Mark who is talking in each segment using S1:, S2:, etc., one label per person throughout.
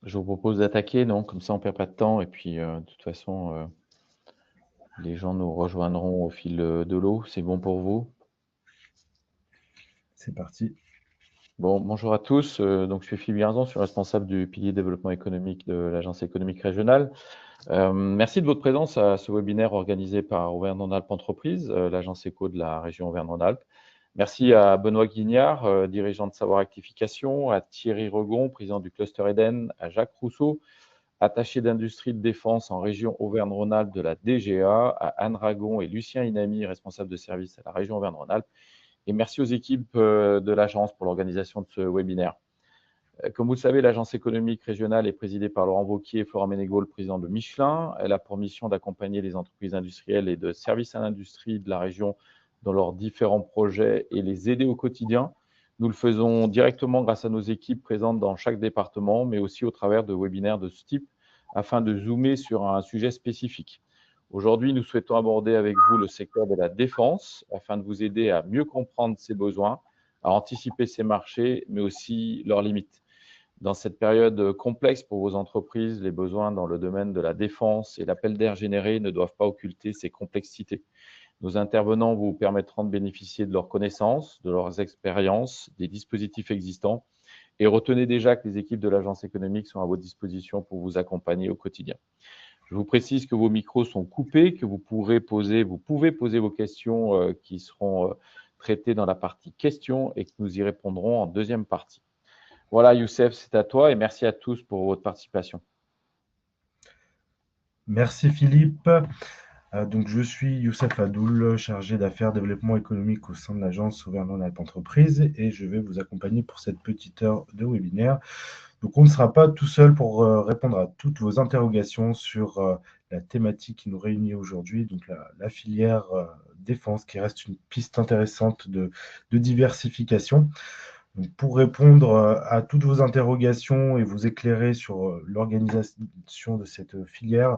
S1: Je vous propose d'attaquer, non? Comme ça, on perd pas de temps et puis, de toute façon, les gens nous rejoindront au fil, de l'eau. C'est bon pour vous?
S2: C'est parti.
S1: Bon, bonjour à tous, donc je suis Philippe Garzon, je suis responsable du pilier développement économique de l'Agence économique régionale. Merci de votre présence à ce webinaire organisé par Auvergne-Rhône-Alpes Entreprises, l'agence éco de la région Auvergne-Rhône-Alpes. Merci à Benoît Guignard, dirigeant de Savoir Rectification, à Thierry Regon, président du Cluster Eden, à Jacques Rousseau, attaché d'industrie de défense en région Auvergne-Rhône-Alpes de la DGA, à Anne Ragon et Lucien Inami, responsable de service à la région Auvergne-Rhône-Alpes. Et merci aux équipes de l'agence pour l'organisation de ce webinaire. Comme vous le savez, l'agence économique régionale est présidée par Laurent Wauquiez et Florent Ménégaud, le président de Michelin. Elle a pour mission d'accompagner les entreprises industrielles et de services à l'industrie de la région dans leurs différents projets et les aider au quotidien. Nous le faisons directement grâce à nos équipes présentes dans chaque département, mais aussi au travers de webinaires de ce type, afin de zoomer sur un sujet spécifique. Aujourd'hui, nous souhaitons aborder avec vous le secteur de la défense, afin de vous aider à mieux comprendre ses besoins, à anticiper ses marchés, mais aussi leurs limites. Dans cette période complexe pour vos entreprises, les besoins dans le domaine de la défense et l'appel d'air généré ne doivent pas occulter ces complexités. Nos intervenants vous permettront de bénéficier de leurs connaissances, de leurs expériences, des dispositifs existants. Et retenez déjà que les équipes de l'agence économique sont à votre disposition pour vous accompagner au quotidien. Je vous précise que vos micros sont coupés, que vous pouvez poser vos questions qui seront traitées dans la partie questions et que nous y répondrons en deuxième partie. Voilà, Youssef, c'est à toi et merci à tous pour votre participation.
S2: Merci Philippe. Donc, je suis Youssef Adoul, chargé d'affaires développement économique au sein de l'agence Auvergne-Rhône-Alpes Entreprises et je vais vous accompagner pour cette petite heure de webinaire. Donc, on ne sera pas tout seul pour répondre à toutes vos interrogations sur la thématique qui nous réunit aujourd'hui, donc la filière défense, qui reste une piste intéressante de diversification. Donc, pour répondre à toutes vos interrogations et vous éclairer sur l'organisation de cette filière,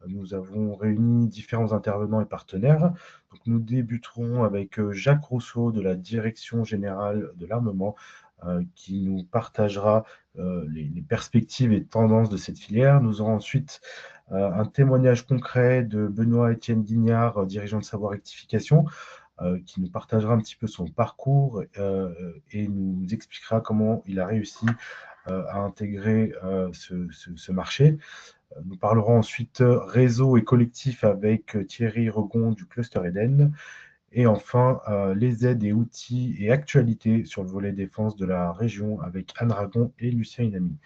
S2: nous avons réuni différents intervenants et partenaires. Donc, nous débuterons avec Jacques Rousseau de la Direction générale de l'armement, qui nous partagera les perspectives et tendances de cette filière. Nous aurons ensuite un témoignage concret de Benoît-Étienne Guignard, dirigeant de Savoir Rectification, qui nous partagera un petit peu son parcours et nous expliquera comment il a réussi à intégrer ce marché. Nous parlerons ensuite réseau et collectif avec Thierry Regon du Cluster Eden. Et enfin, les aides et outils et actualités sur le volet défense de la région avec Anne Ragon et Lucien Inami.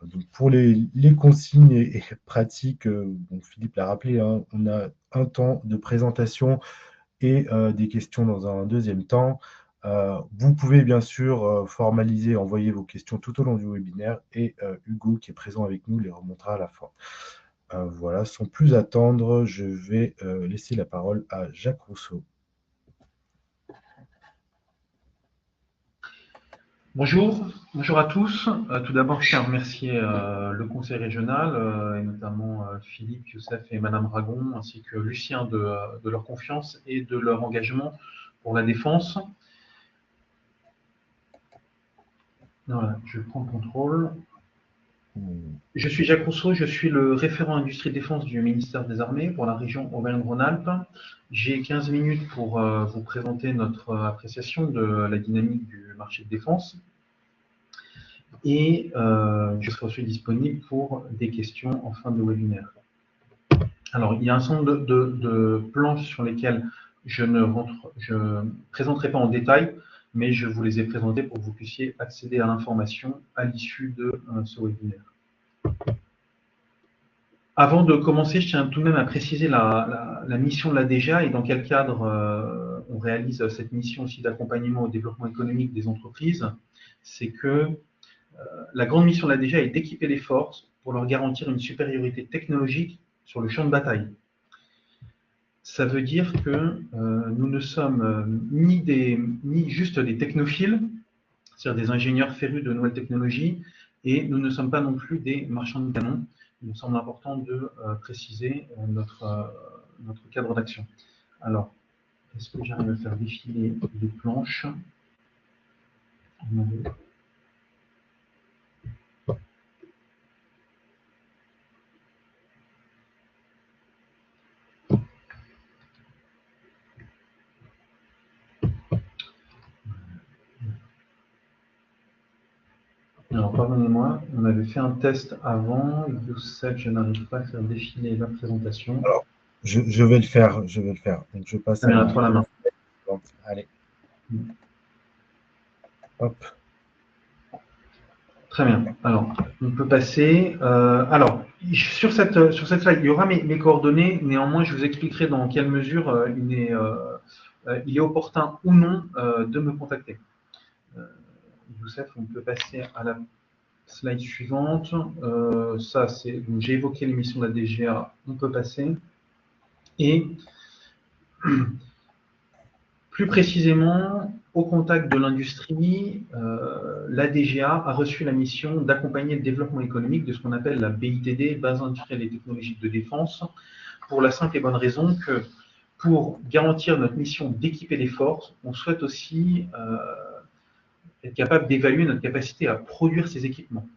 S2: Donc pour les consignes et pratiques, bon, Philippe l'a rappelé, hein, on a un temps de présentation et des questions dans un deuxième temps. Vous pouvez bien sûr formaliser, envoyer vos questions tout au long du webinaire et Hugo, qui est présent avec nous, les remontera à la fin. Voilà, sans plus attendre, je vais laisser la parole à Jacques Rousseau.
S3: Bonjour à tous. Tout d'abord, je tiens à remercier le conseil régional, et notamment Philippe, Youssef et Madame Ragon, ainsi que Lucien de leur confiance et de leur engagement pour la défense. Voilà, je prends le contrôle. Je suis Jacques Rousseau, je suis le référent industrie défense du ministère des Armées pour la région Auvergne-Rhône-Alpes. J'ai 15 minutes pour vous présenter notre appréciation de la dynamique du marché de défense. Et je serai aussi disponible pour des questions en fin de webinaire. Alors, il y a un certain nombre de planches sur lesquelles je ne présenterai pas en détail, mais je vous les ai présentées pour que vous puissiez accéder à l'information à l'issue de ce webinaire. Avant de commencer, je tiens tout de même à préciser la mission de la DGA et dans quel cadre on réalise cette mission aussi d'accompagnement au développement économique des entreprises. C'est que la grande mission de la DGA est d'équiper les forces pour leur garantir une supériorité technologique sur le champ de bataille. Ça veut dire que nous ne sommes ni juste des technophiles, c'est-à-dire des ingénieurs férus de nouvelles technologies, et nous ne sommes pas non plus des marchands de canons. Il me semble important de préciser notre cadre d'action. Alors, est-ce que j'arrive à faire défiler les planches ? Alors, pardonnez-moi, on avait fait un test avant. Youssef, je n'arrive pas à faire défiler la présentation.
S2: Alors, je vais le faire, je vais le faire. Donc, je passe
S3: Très bien, à toi la main.
S2: Allez. Hop.
S3: Très bien. Alors, on peut passer. Alors, sur cette slide, il y aura mes coordonnées. Néanmoins, je vous expliquerai dans quelle mesure il est opportun ou non de me contacter. Youssef, on peut passer à la slide suivante. Ça, c'est. J'ai évoqué l'émission de la DGA. On peut passer. Et plus précisément, au contact de l'industrie, la DGA a reçu la mission d'accompagner le développement économique de ce qu'on appelle la BITD, Base industrielle et technologique de défense, pour la simple et bonne raison que pour garantir notre mission d'équiper les forces, on souhaite aussi être capable d'évaluer notre capacité à produire ces équipements.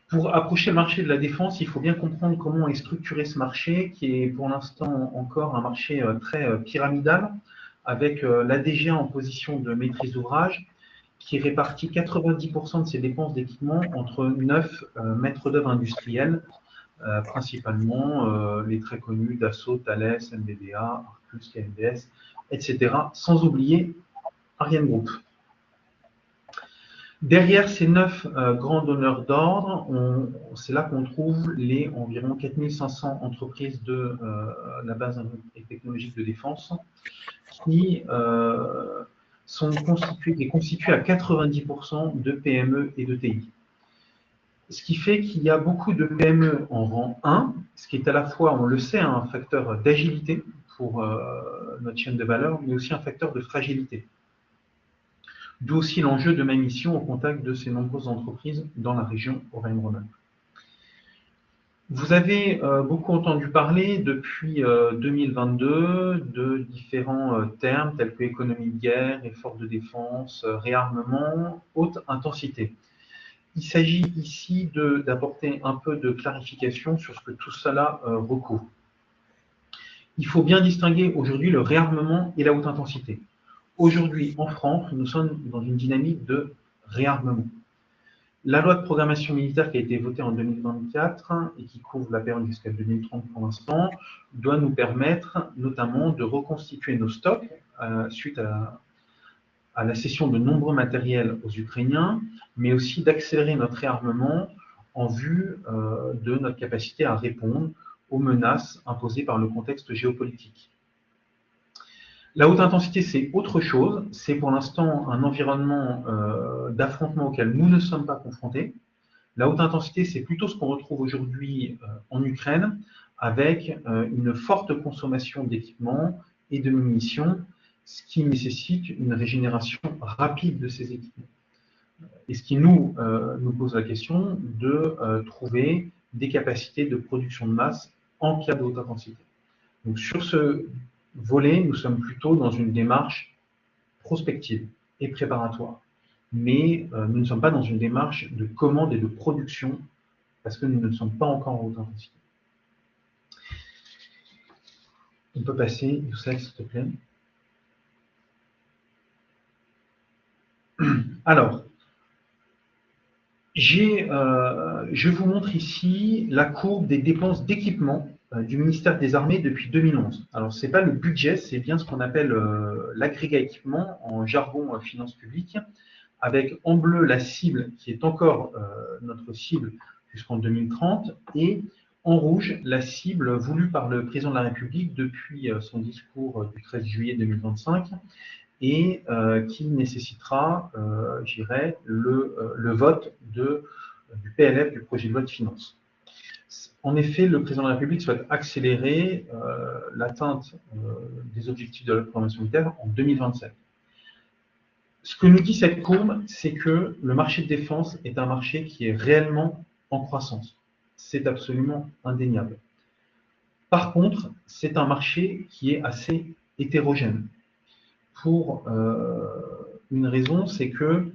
S3: Pour approcher le marché de la défense, il faut bien comprendre comment est structuré ce marché, qui est pour l'instant encore un marché très pyramidal, avec la DGA en position de maîtrise d'ouvrage, qui répartit 90% de ses dépenses d'équipement entre 9 maîtres d'œuvre industriels, principalement les très connus Dassault, Thales, MBDA, Arcus, KNDS, etc., sans oublier Ariane Group. Derrière ces 9 grands donneurs d'ordre, c'est là qu'on trouve les environ 4500 entreprises de la base technologique de défense qui sont constituées à 90% de PME et de TI. Ce qui fait qu'il y a beaucoup de PME en rang 1, ce qui est à la fois, on le sait, un facteur d'agilité pour notre chaîne de valeur, mais aussi un facteur de fragilité. D'où aussi l'enjeu de ma mission au contact de ces nombreuses entreprises dans la région Auvergne-Rhône-Alpes. Vous avez beaucoup entendu parler depuis 2022 de différents termes tels que économie de guerre, effort de défense, réarmement, haute intensité. Il s'agit ici d'apporter un peu de clarification sur ce que tout cela recouvre. Il faut bien distinguer aujourd'hui le réarmement et la haute intensité. Aujourd'hui, en France, nous sommes dans une dynamique de réarmement. La loi de programmation militaire qui a été votée en 2024 et qui couvre la période jusqu'à 2030 pour l'instant, doit nous permettre notamment de reconstituer nos stocks suite à la cession de nombreux matériels aux Ukrainiens, mais aussi d'accélérer notre réarmement en vue de notre capacité à répondre aux menaces imposées par le contexte géopolitique. La haute intensité, c'est autre chose. C'est pour l'instant un environnement d'affrontement auquel nous ne sommes pas confrontés. La haute intensité, c'est plutôt ce qu'on retrouve aujourd'hui en Ukraine, avec une forte consommation d'équipements et de munitions, ce qui nécessite une régénération rapide de ces équipements. Et ce qui nous pose la question de trouver des capacités de production de masse en cas de haute intensité. Donc sur ce volet, nous sommes plutôt dans une démarche prospective et préparatoire. Mais nous ne sommes pas dans une démarche de commande et de production parce que nous ne sommes pas encore en haute intensité. On peut passer, Youssef, s'il te plaît. Alors, je vous montre ici la courbe des dépenses d'équipement du ministère des Armées depuis 2011. Alors, ce n'est pas le budget, c'est bien ce qu'on appelle l'agrégat équipement en jargon finances publiques, avec en bleu la cible qui est encore notre cible jusqu'en 2030 et en rouge la cible voulue par le président de la République depuis son discours du 13 juillet 2025 et qui nécessitera, je dirais, le vote du PLF, du projet de loi de finances. En effet, le président de la République souhaite accélérer l'atteinte des objectifs de la programmation militaire en 2027. Ce que nous dit cette courbe, c'est que le marché de défense est un marché qui est réellement en croissance. C'est absolument indéniable. Par contre, c'est un marché qui est assez hétérogène. Pour une raison, c'est que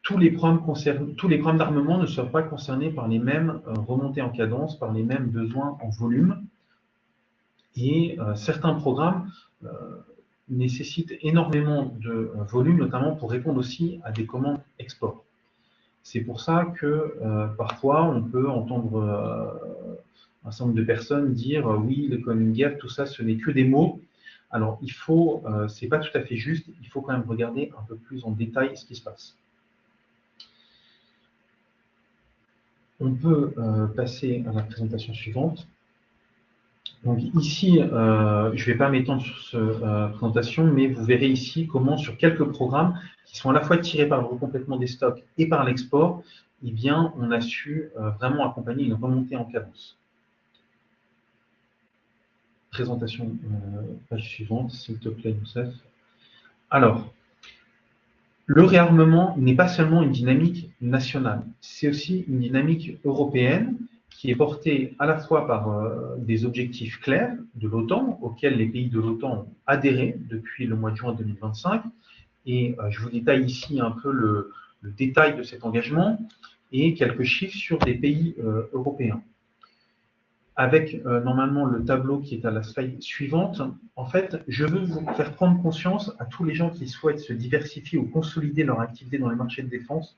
S3: tous les programmes d'armement ne sont pas concernés par les mêmes remontées en cadence, par les mêmes besoins en volume. Et certains programmes nécessitent énormément de volume, notamment pour répondre aussi à des commandes export. C'est pour ça que parfois on peut entendre un certain nombre de personnes dire oui, l'économie de guerre, tout ça, ce n'est que des mots. Alors c'est pas tout à fait juste, il faut quand même regarder un peu plus en détail ce qui se passe. On peut passer à la présentation suivante. Donc ici, je ne vais pas m'étendre sur cette présentation, mais vous verrez ici comment sur quelques programmes qui sont à la fois tirés par le recomplètement des stocks et par l'export, eh bien, on a su vraiment accompagner une remontée en cadence. Présentation, page suivante, s'il te plaît, Youssef. Alors, le réarmement n'est pas seulement une dynamique nationale, c'est aussi une dynamique européenne qui est portée à la fois par des objectifs clairs de l'OTAN, auxquels les pays de l'OTAN ont adhéré depuis le mois de juin 2025. Et je vous détaille ici un peu le détail de cet engagement et quelques chiffres sur des pays européens. Avec normalement le tableau qui est à la slide suivante, en fait, je veux vous faire prendre conscience à tous les gens qui souhaitent se diversifier ou consolider leur activité dans les marchés de défense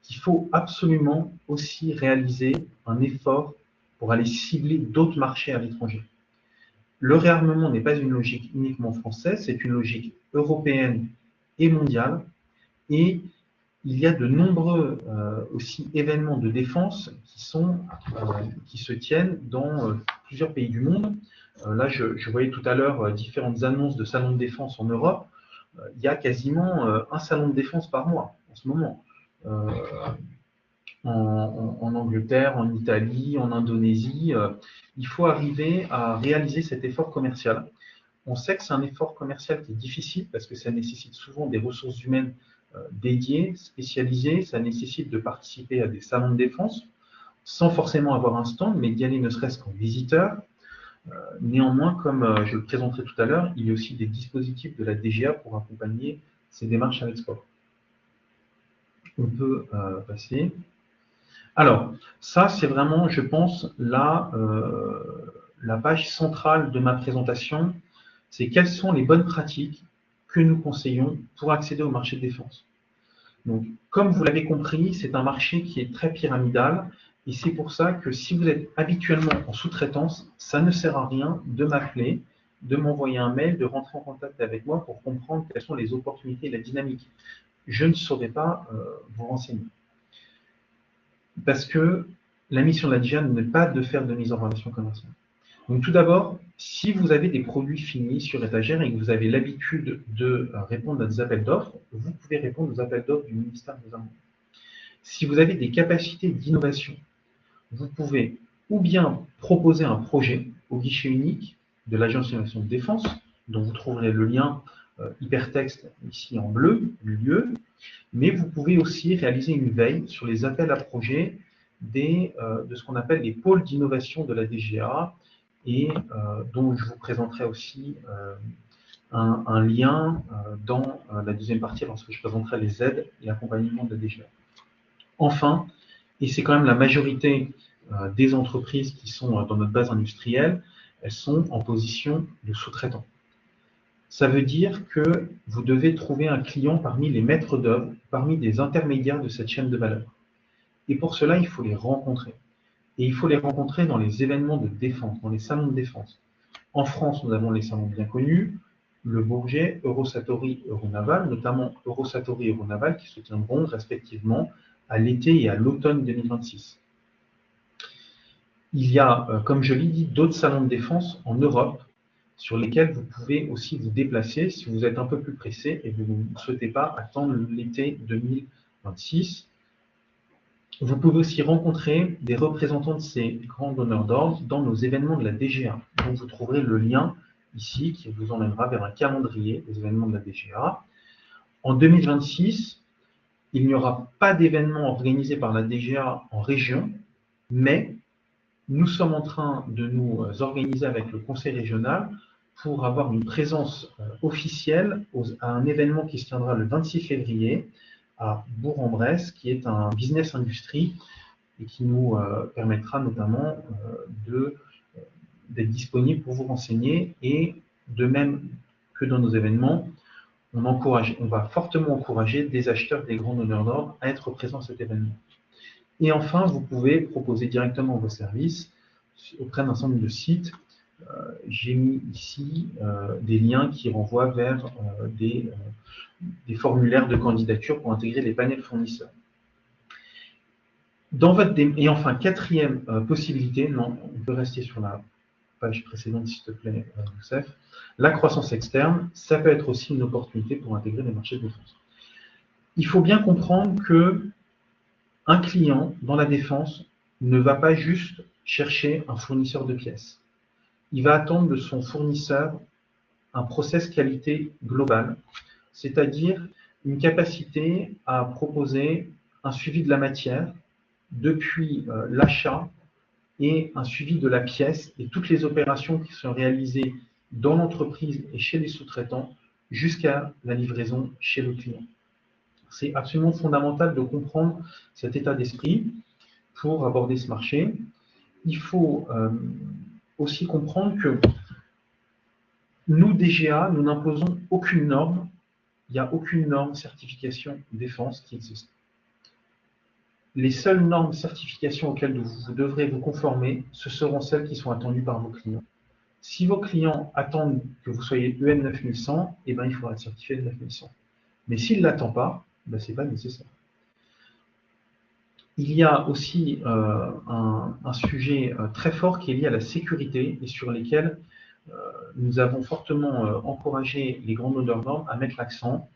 S3: qu'il faut absolument aussi réaliser un effort pour aller cibler d'autres marchés à l'étranger. Le réarmement n'est pas une logique uniquement française, c'est une logique européenne et mondiale, et il y a de nombreux aussi événements de défense qui se tiennent dans plusieurs pays du monde. Là, je voyais tout à l'heure différentes annonces de salons de défense en Europe. Il y a quasiment un salon de défense par mois en ce moment. En Angleterre, en Italie, en Indonésie. Il faut arriver à réaliser cet effort commercial. On sait que c'est un effort commercial qui est difficile parce que ça nécessite souvent des ressources humaines dédiées, spécialisées. Ça nécessite de participer à des salons de défense sans forcément avoir un stand, mais d'y aller ne serait-ce qu'en visiteur. Néanmoins, comme je le présenterai tout à l'heure, il y a aussi des dispositifs de la DGA pour accompagner ces démarches à l'export. On peut passer. Alors, ça, c'est vraiment, je pense, la page centrale de ma présentation. C'est quelles sont les bonnes pratiques que nous conseillons pour accéder au marché de défense. Donc, comme vous l'avez compris, c'est un marché qui est très pyramidal et c'est pour ça que si vous êtes habituellement en sous-traitance, ça ne sert à rien de m'appeler, de m'envoyer un mail, de rentrer en contact avec moi pour comprendre quelles sont les opportunités et la dynamique. Je ne saurais pas vous renseigner. Parce que la mission de la DGA n'est pas de faire de mise en relation commerciale. Donc tout d'abord, si vous avez des produits finis sur étagère et que vous avez l'habitude de répondre à des appels d'offres, vous pouvez répondre aux appels d'offres du ministère des Armées. Si vous avez des capacités d'innovation, vous pouvez ou bien proposer un projet au guichet unique de l'Agence d'innovation de défense, dont vous trouverez le lien hypertexte ici en bleu, lieu, mais vous pouvez aussi réaliser une veille sur les appels à projets de ce qu'on appelle les pôles d'innovation de la DGA, et dont je vous présenterai aussi un lien dans la deuxième partie lorsque je présenterai les aides et l'accompagnement de la DGA. Enfin, et c'est quand même la majorité des entreprises qui sont dans notre base industrielle, elles sont en position de sous-traitant. Ça veut dire que vous devez trouver un client parmi les maîtres d'œuvre, parmi des intermédiaires de cette chaîne de valeur. Et pour cela, il faut les rencontrer. Et il faut les rencontrer dans les événements de défense, dans les salons de défense. En France, nous avons les salons bien connus, le Bourget, Eurosatory, Euronaval, notamment Eurosatory et Euronaval, qui se tiendront respectivement à l'été et à l'automne 2026. Il y a, comme je l'ai dit, d'autres salons de défense en Europe sur lesquels vous pouvez aussi vous déplacer si vous êtes un peu plus pressé et vous ne souhaitez pas attendre l'été 2026. Vous pouvez aussi rencontrer des représentants de ces grands donneurs d'ordre dans nos événements de la DGA. Donc vous trouverez le lien ici qui vous emmènera vers un calendrier des événements de la DGA. En 2026, il n'y aura pas d'événement organisé par la DGA en région, mais nous sommes en train de nous organiser avec le conseil régional pour avoir une présence officielle à un événement qui se tiendra le 26 février à Bourg-en-Bresse, qui est un business industrie et qui nous permettra notamment d'être disponible pour vous renseigner. Et de même que dans nos événements, on va fortement encourager des acheteurs des grands donneurs d'ordre à être présents à cet événement. Et enfin, vous pouvez proposer directement vos services auprès d'un certain nombre de sites. J'ai mis ici des liens qui renvoient vers des formulaires de candidature pour intégrer les panels fournisseurs. Et enfin, quatrième possibilité, non, on peut rester sur la page précédente, s'il te plaît, Youssef. La croissance externe, ça peut être aussi une opportunité pour intégrer les marchés de défense. Il faut bien comprendre que un client dans la défense ne va pas juste chercher un fournisseur de pièces. Il va attendre de son fournisseur un process qualité global, c'est-à-dire une capacité à proposer un suivi de la matière depuis l'achat et un suivi de la pièce et toutes les opérations qui sont réalisées dans l'entreprise et chez les sous-traitants jusqu'à la livraison chez le client. C'est absolument fondamental de comprendre cet état d'esprit pour aborder ce marché. Il faut aussi comprendre que nous, DGA, nous n'imposons aucune norme. Il n'y a aucune norme certification défense qui existe. Les seules normes certification auxquelles vous devrez vous conformer, ce seront celles qui sont attendues par vos clients. Si vos clients attendent que vous soyez EN 9100, eh ben, il faudra être certifié de 9100. Mais s'ils ne l'attendent pas, ben, ce n'est pas nécessaire. Il y a aussi un sujet très fort qui est lié à la sécurité et sur lesquels nous avons fortement encouragé les grands donneurs d'ordre à mettre l'accent.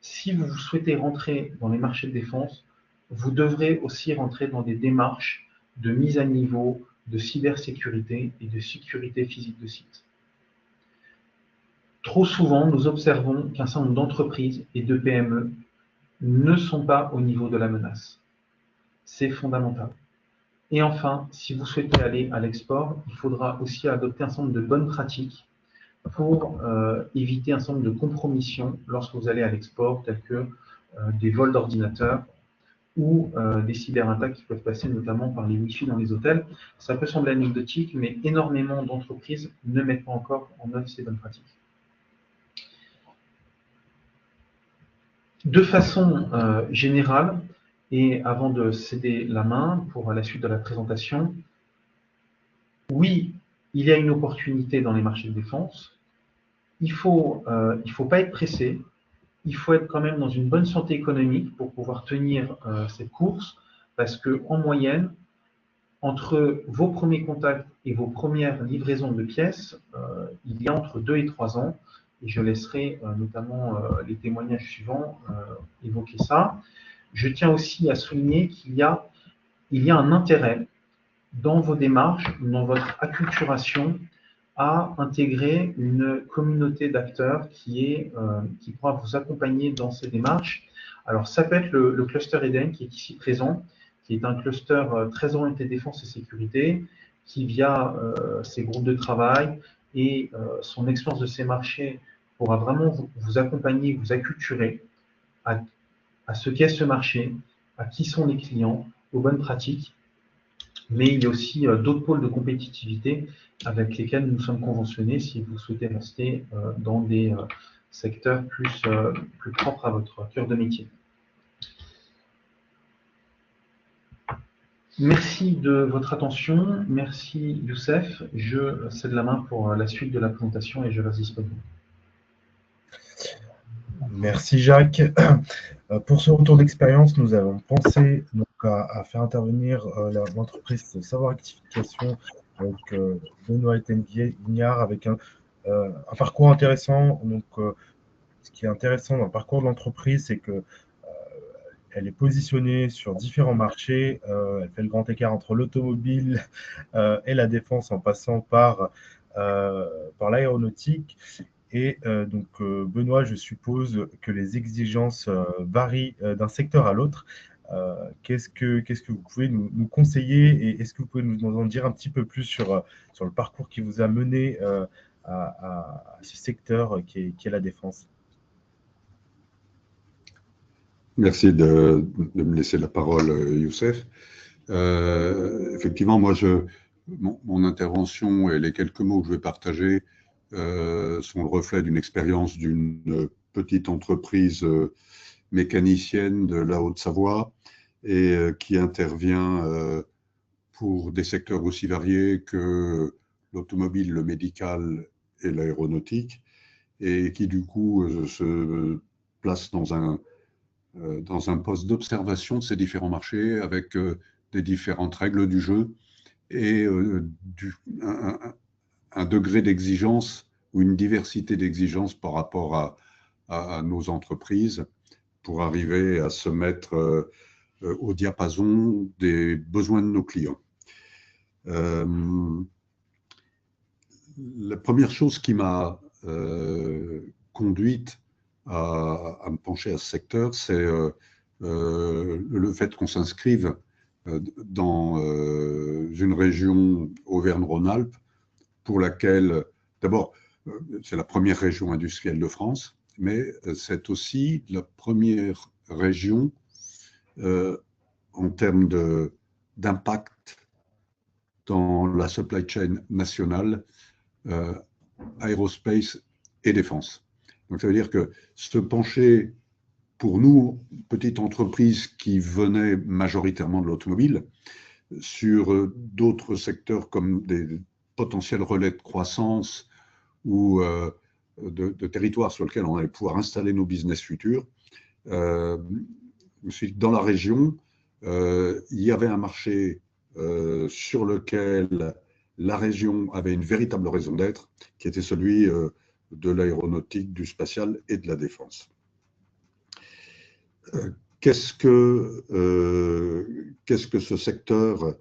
S3: Si vous souhaitez rentrer dans les marchés de défense, vous devrez aussi rentrer dans des démarches de mise à niveau, de cybersécurité et de sécurité physique de site. Trop souvent, nous observons qu'un certain nombre d'entreprises et de PME ne sont pas au niveau de la menace. C'est fondamental. Et enfin, si vous souhaitez aller à l'export, il faudra aussi adopter un certain nombre de bonnes pratiques pour éviter un certain nombre de compromissions lorsque vous allez à l'export, tels que des vols d'ordinateurs ou des cyberattaques qui peuvent passer notamment par les Wi-Fi dans les hôtels. Ça peut sembler anecdotique, mais énormément d'entreprises ne mettent pas encore en œuvre ces bonnes pratiques. De façon générale, et avant de céder la main pour la suite de la présentation, oui, il y a une opportunité dans les marchés de défense. Il faut pas être pressé. Il faut être quand même dans une bonne santé économique pour pouvoir tenir cette course, parce qu'en moyenne, entre vos premiers contacts et vos premières livraisons de pièces, il y a entre 2 et 3 ans, et je laisserai notamment les témoignages suivants évoquer ça. Je tiens aussi à souligner qu'il y a un intérêt dans vos démarches, dans votre acculturation, à intégrer une communauté d'acteurs qui pourra vous accompagner dans ces démarches. Alors, ça peut être le cluster Eden qui est ici présent, qui est un cluster très orienté défense et sécurité, qui, via ses groupes de travail et son expérience de ces marchés, pourra vraiment vous accompagner, vous acculturer à ce qu'est ce marché, à qui sont les clients, aux bonnes pratiques. Mais il y a aussi d'autres pôles de compétitivité avec lesquels nous sommes conventionnés si vous souhaitez rester dans des secteurs plus propres à votre cœur de métier. Merci de votre attention. Merci Youssef. Je cède la main pour la suite de la présentation et je reste disponible.
S2: Merci Jacques. Pour ce retour d'expérience, nous avons pensé donc, à faire intervenir l'entreprise Savoir Rectification avec Benoît Vignard avec un parcours intéressant. Donc, ce qui est intéressant dans le parcours de l'entreprise, c'est que elle est positionnée sur différents marchés. Elle fait le grand écart entre l'automobile et la défense en passant par l'aéronautique. Et donc, Benoît, je suppose que les exigences varient d'un secteur à l'autre. Qu'est-ce que vous pouvez nous conseiller et est-ce que vous pouvez nous en dire un petit peu plus sur le parcours qui vous a mené à ce secteur qui est la défense?
S4: Merci de me laisser la parole, Youssef. Effectivement, moi, mon intervention et les quelques mots que je vais partager sont le reflet d'une expérience d'une petite entreprise mécanicienne de la Haute-Savoie et qui intervient pour des secteurs aussi variés que l'automobile, le médical et l'aéronautique, et qui du coup se place dans un poste d'observation de ces différents marchés avec des différentes règles du jeu et un degré d'exigence ou une diversité d'exigences par rapport à nos entreprises pour arriver à se mettre au diapason des besoins de nos clients. La première chose qui m'a conduite à me pencher à ce secteur, c'est le fait qu'on s'inscrive dans une région Auvergne-Rhône-Alpes pour laquelle, d'abord, c'est la première région industrielle de France, mais c'est aussi la première région en termes d'impact dans la supply chain nationale, aérospace et défense. Donc ça veut dire que se pencher pour nous, petite entreprise qui venait majoritairement de l'automobile, sur d'autres secteurs comme des potentiels relais de croissance ou de territoires sur lesquels on allait pouvoir installer nos business futurs, je me suis dit que dans la région, il y avait un marché sur lequel la région avait une véritable raison d'être, qui était celui de l'aéronautique, du spatial et de la défense. Qu'est-ce que ce secteur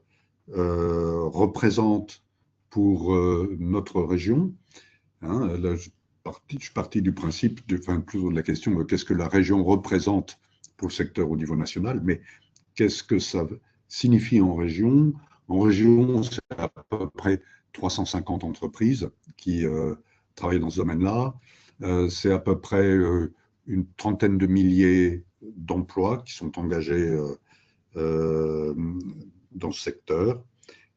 S4: représente pour notre région, hein? Là, je suis parti du principe, plutôt de la question, qu'est-ce que la région représente pour le secteur au niveau national, mais qu'est-ce que ça signifie en région? En région, c'est à peu près 350 entreprises qui travaillent dans ce domaine-là. C'est à peu près une trentaine de milliers d'emplois qui sont engagés dans ce secteur.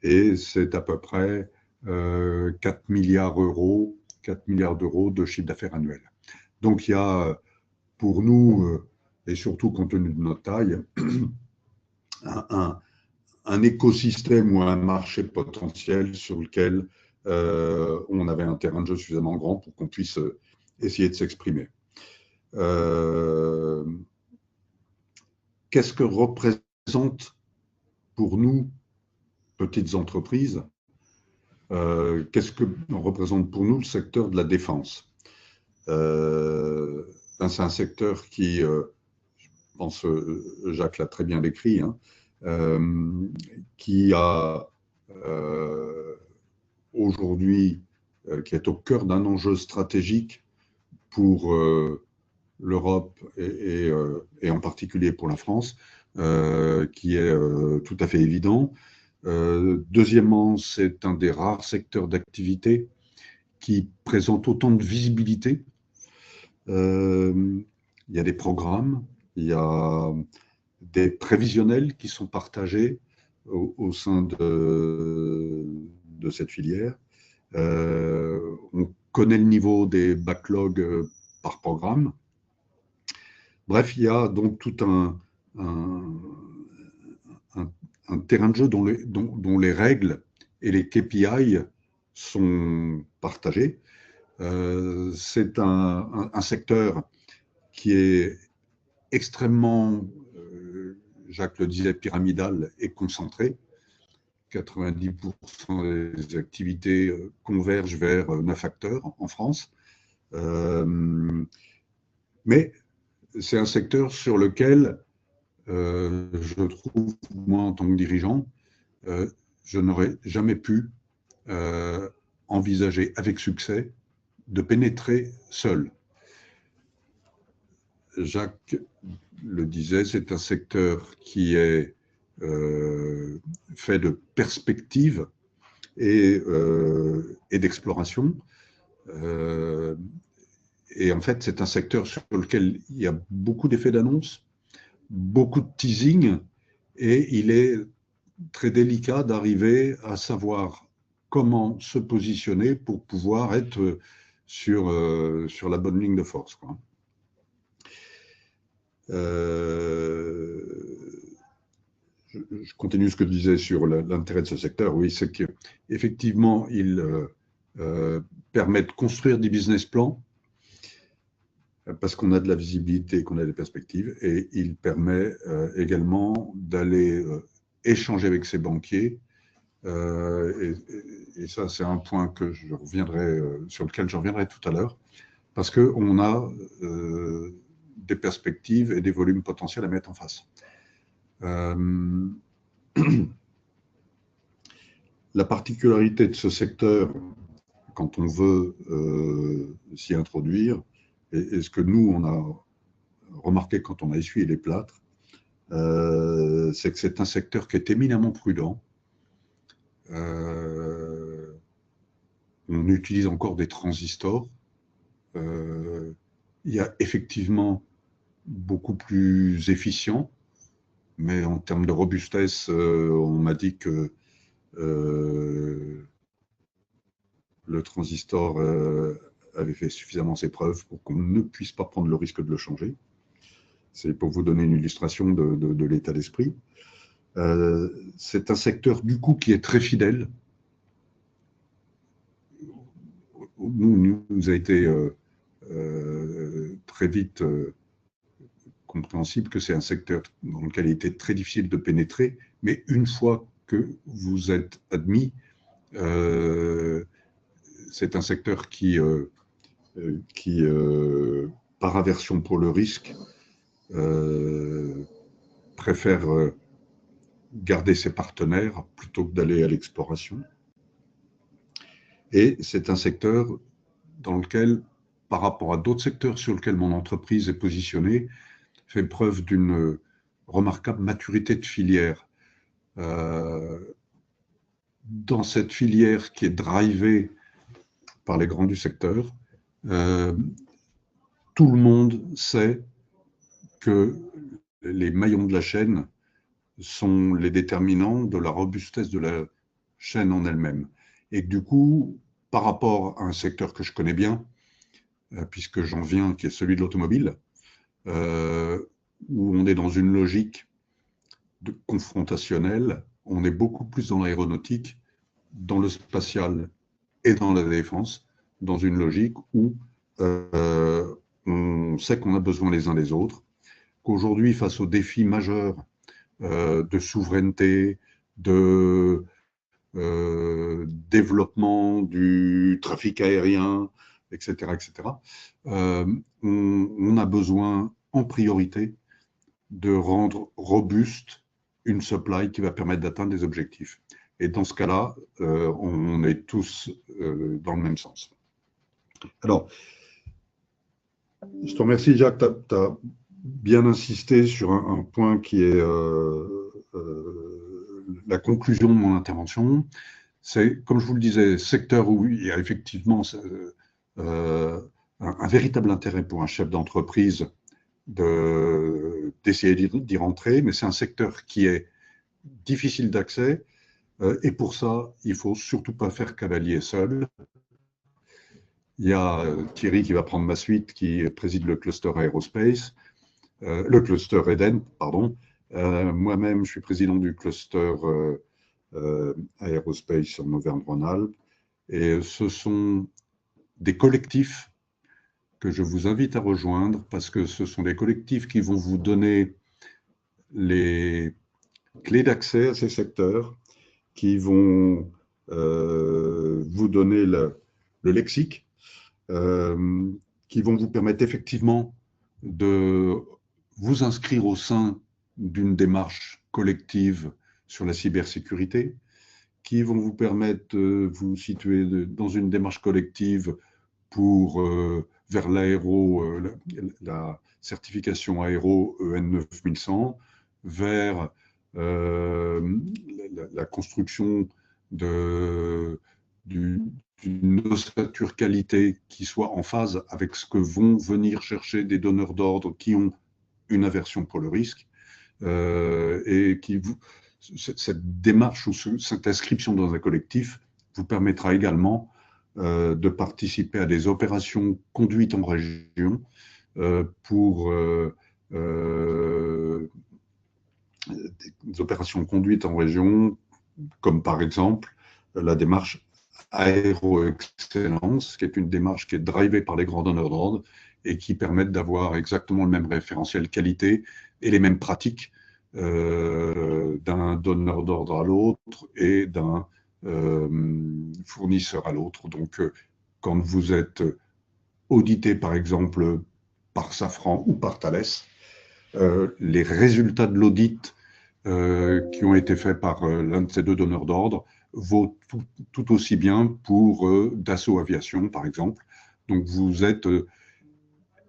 S4: Et c'est à peu près 4 milliards d'euros de chiffre d'affaires annuel. Donc il y a pour nous, et surtout compte tenu de notre taille, un écosystème ou un marché potentiel sur lequel on avait un terrain de jeu suffisamment grand pour qu'on puisse essayer de s'exprimer. Qu'est-ce que représente pour nous, petites entreprises, qu'est-ce que représente pour nous le secteur de la défense? C'est un secteur qui, je pense, Jacques l'a très bien décrit, hein, qui a aujourd'hui, qui est au cœur d'un enjeu stratégique pour l'Europe et en particulier pour la France, qui est tout à fait évident. Deuxièmement, c'est un des rares secteurs d'activité qui présente autant de visibilité. Il y a des programmes, il y a des prévisionnels qui sont partagés au sein de cette filière. On connaît le niveau des backlogs par programme. Bref, il y a donc tout un terrain de jeu dont les règles et les KPI sont partagés. C'est un secteur qui est extrêmement, Jacques le disait, pyramidal et concentré. 90% des activités convergent vers 9 acteurs en France. Mais c'est un secteur sur lequel je trouve, moi, en tant que dirigeant, je n'aurais jamais pu envisager avec succès de pénétrer seul. Jacques le disait, c'est un secteur qui est fait de perspectives et d'exploration. Et en fait, c'est un secteur sur lequel il y a beaucoup d'effets d'annonce, beaucoup de teasing, et il est très délicat d'arriver à savoir comment se positionner pour pouvoir être sur la bonne ligne de force, quoi. Je continue ce que je disais sur l'intérêt de ce secteur. Oui, c'est qu'effectivement, il permet de construire des business plans parce qu'on a de la visibilité, qu'on a des perspectives, et il permet également d'aller échanger avec ses banquiers. Et ça, c'est un point que sur lequel je reviendrai tout à l'heure, parce qu'on a des perspectives et des volumes potentiels à mettre en face. La particularité de ce secteur, quand on veut s'y introduire, et ce que nous, on a remarqué quand on a essuyé les plâtres, c'est que c'est un secteur qui est éminemment prudent. On utilise encore des transistors. Il y a effectivement beaucoup plus efficient, mais en termes de robustesse, on m'a dit que le transistor avait fait suffisamment ses preuves pour qu'on ne puisse pas prendre le risque de le changer. C'est pour vous donner une illustration de l'état d'esprit. C'est un secteur, du coup, qui est très fidèle. Nous a été très vite compréhensible que c'est un secteur dans lequel il était très difficile de pénétrer, mais une fois que vous êtes admis, c'est un secteur qui par aversion pour le risque, préfère garder ses partenaires plutôt que d'aller à l'exploration. Et c'est un secteur dans lequel, par rapport à d'autres secteurs sur lesquels mon entreprise est positionnée, fait preuve d'une remarquable maturité de filière. Dans cette filière qui est drivée par les grands du secteur, tout le monde sait que les maillons de la chaîne sont les déterminants de la robustesse de la chaîne en elle-même. Et que du coup, par rapport à un secteur que je connais bien, puisque j'en viens, qui est celui de l'automobile, où on est dans une logique confrontationnelle, on est beaucoup plus dans l'aéronautique, dans le spatial et dans la défense, dans une logique où on sait qu'on a besoin les uns des autres, qu'aujourd'hui, face aux défis majeurs de souveraineté, de développement du trafic aérien, etc., on a besoin en priorité de rendre robuste une supply qui va permettre d'atteindre des objectifs. Et dans ce cas-là, on est tous dans le même sens. Alors, je te remercie, Jacques, tu as bien insisté sur un point qui est la conclusion de mon intervention. C'est, comme je vous le disais, secteur où il y a effectivement un véritable intérêt pour un chef d'entreprise d'essayer d'y rentrer, mais c'est un secteur qui est difficile d'accès, et pour ça, il ne faut surtout pas faire cavalier seul. Il y a Thierry qui va prendre ma suite, qui préside le cluster aérospace, le cluster Eden, pardon. Moi-même, je suis président du cluster aérospace en Auvergne-Rhône-Alpes, et ce sont des collectifs que je vous invite à rejoindre, parce que ce sont des collectifs qui vont vous donner les clés d'accès à ces secteurs, qui vont vous donner le lexique, qui vont vous permettre effectivement de vous inscrire au sein d'une démarche collective sur la cybersécurité, qui vont vous permettre de vous situer dans une démarche collective pour vers l'aéro, la certification aéro EN 9100, vers la construction d'une ossature qualité qui soit en phase avec ce que vont venir chercher des donneurs d'ordre qui ont une aversion pour le risque, et cette démarche ou cette inscription dans un collectif vous permettra également de participer à des opérations conduites en région pour des opérations conduites en région, comme par exemple la démarche Aéro-Excellence, qui est une démarche qui est drivée par les grands donneurs d'ordre et qui permettent d'avoir exactement le même référentiel qualité et les mêmes pratiques d'un donneur d'ordre à l'autre et d'un fournisseur à l'autre. Donc, quand vous êtes audité, par exemple, par Safran ou par Thales, les résultats de l'audit qui ont été faits par l'un de ces deux donneurs d'ordre vaut tout aussi bien pour Dassault Aviation, par exemple. Donc, vous êtes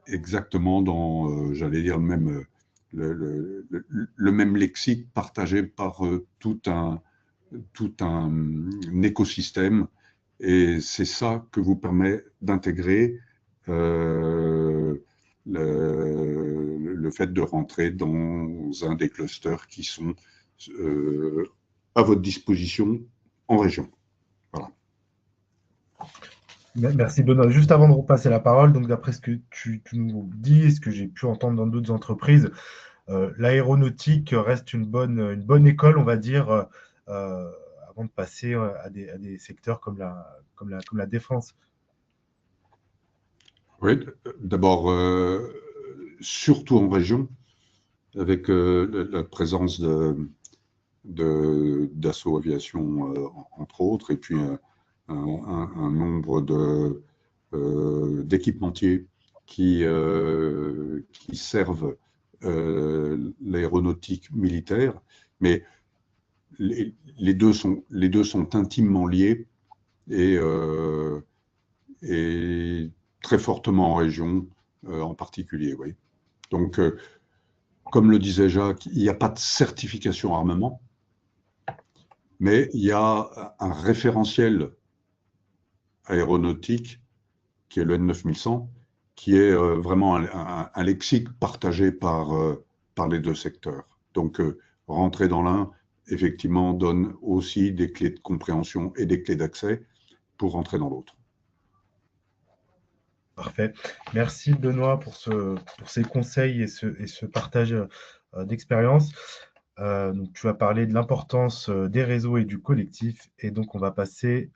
S4: exactement dans, j'allais dire, le même lexique partagé par tout un écosystème. Et c'est ça que vous permet d'intégrer le fait de rentrer dans un des clusters qui sont à votre disposition en région. Voilà.
S2: Merci Benoît. Juste avant de repasser la parole, donc d'après ce que tu nous dis, ce que j'ai pu entendre dans d'autres entreprises, l'aéronautique reste une bonne école, on va dire, avant de passer à des secteurs comme la défense.
S4: Oui, d'abord, surtout en région, avec la présence d'Assaut Aviation, entre autres, et puis un nombre d'équipementiers qui servent l'aéronautique militaire, mais les deux sont intimement liés et très fortement en région en particulier. Oui. Donc, comme le disait Jacques, il n'y a pas de certification armement, mais il y a un référentiel aéronautique qui est le N9100, qui est vraiment un lexique partagé par les deux secteurs. Donc, rentrer dans l'un, effectivement, donne aussi des clés de compréhension et des clés d'accès pour rentrer dans l'autre.
S2: Parfait. Merci Benoît pour ces conseils et ce partage d'expérience. Donc, tu vas parler de l'importance des réseaux et du collectif. Et donc, on va passer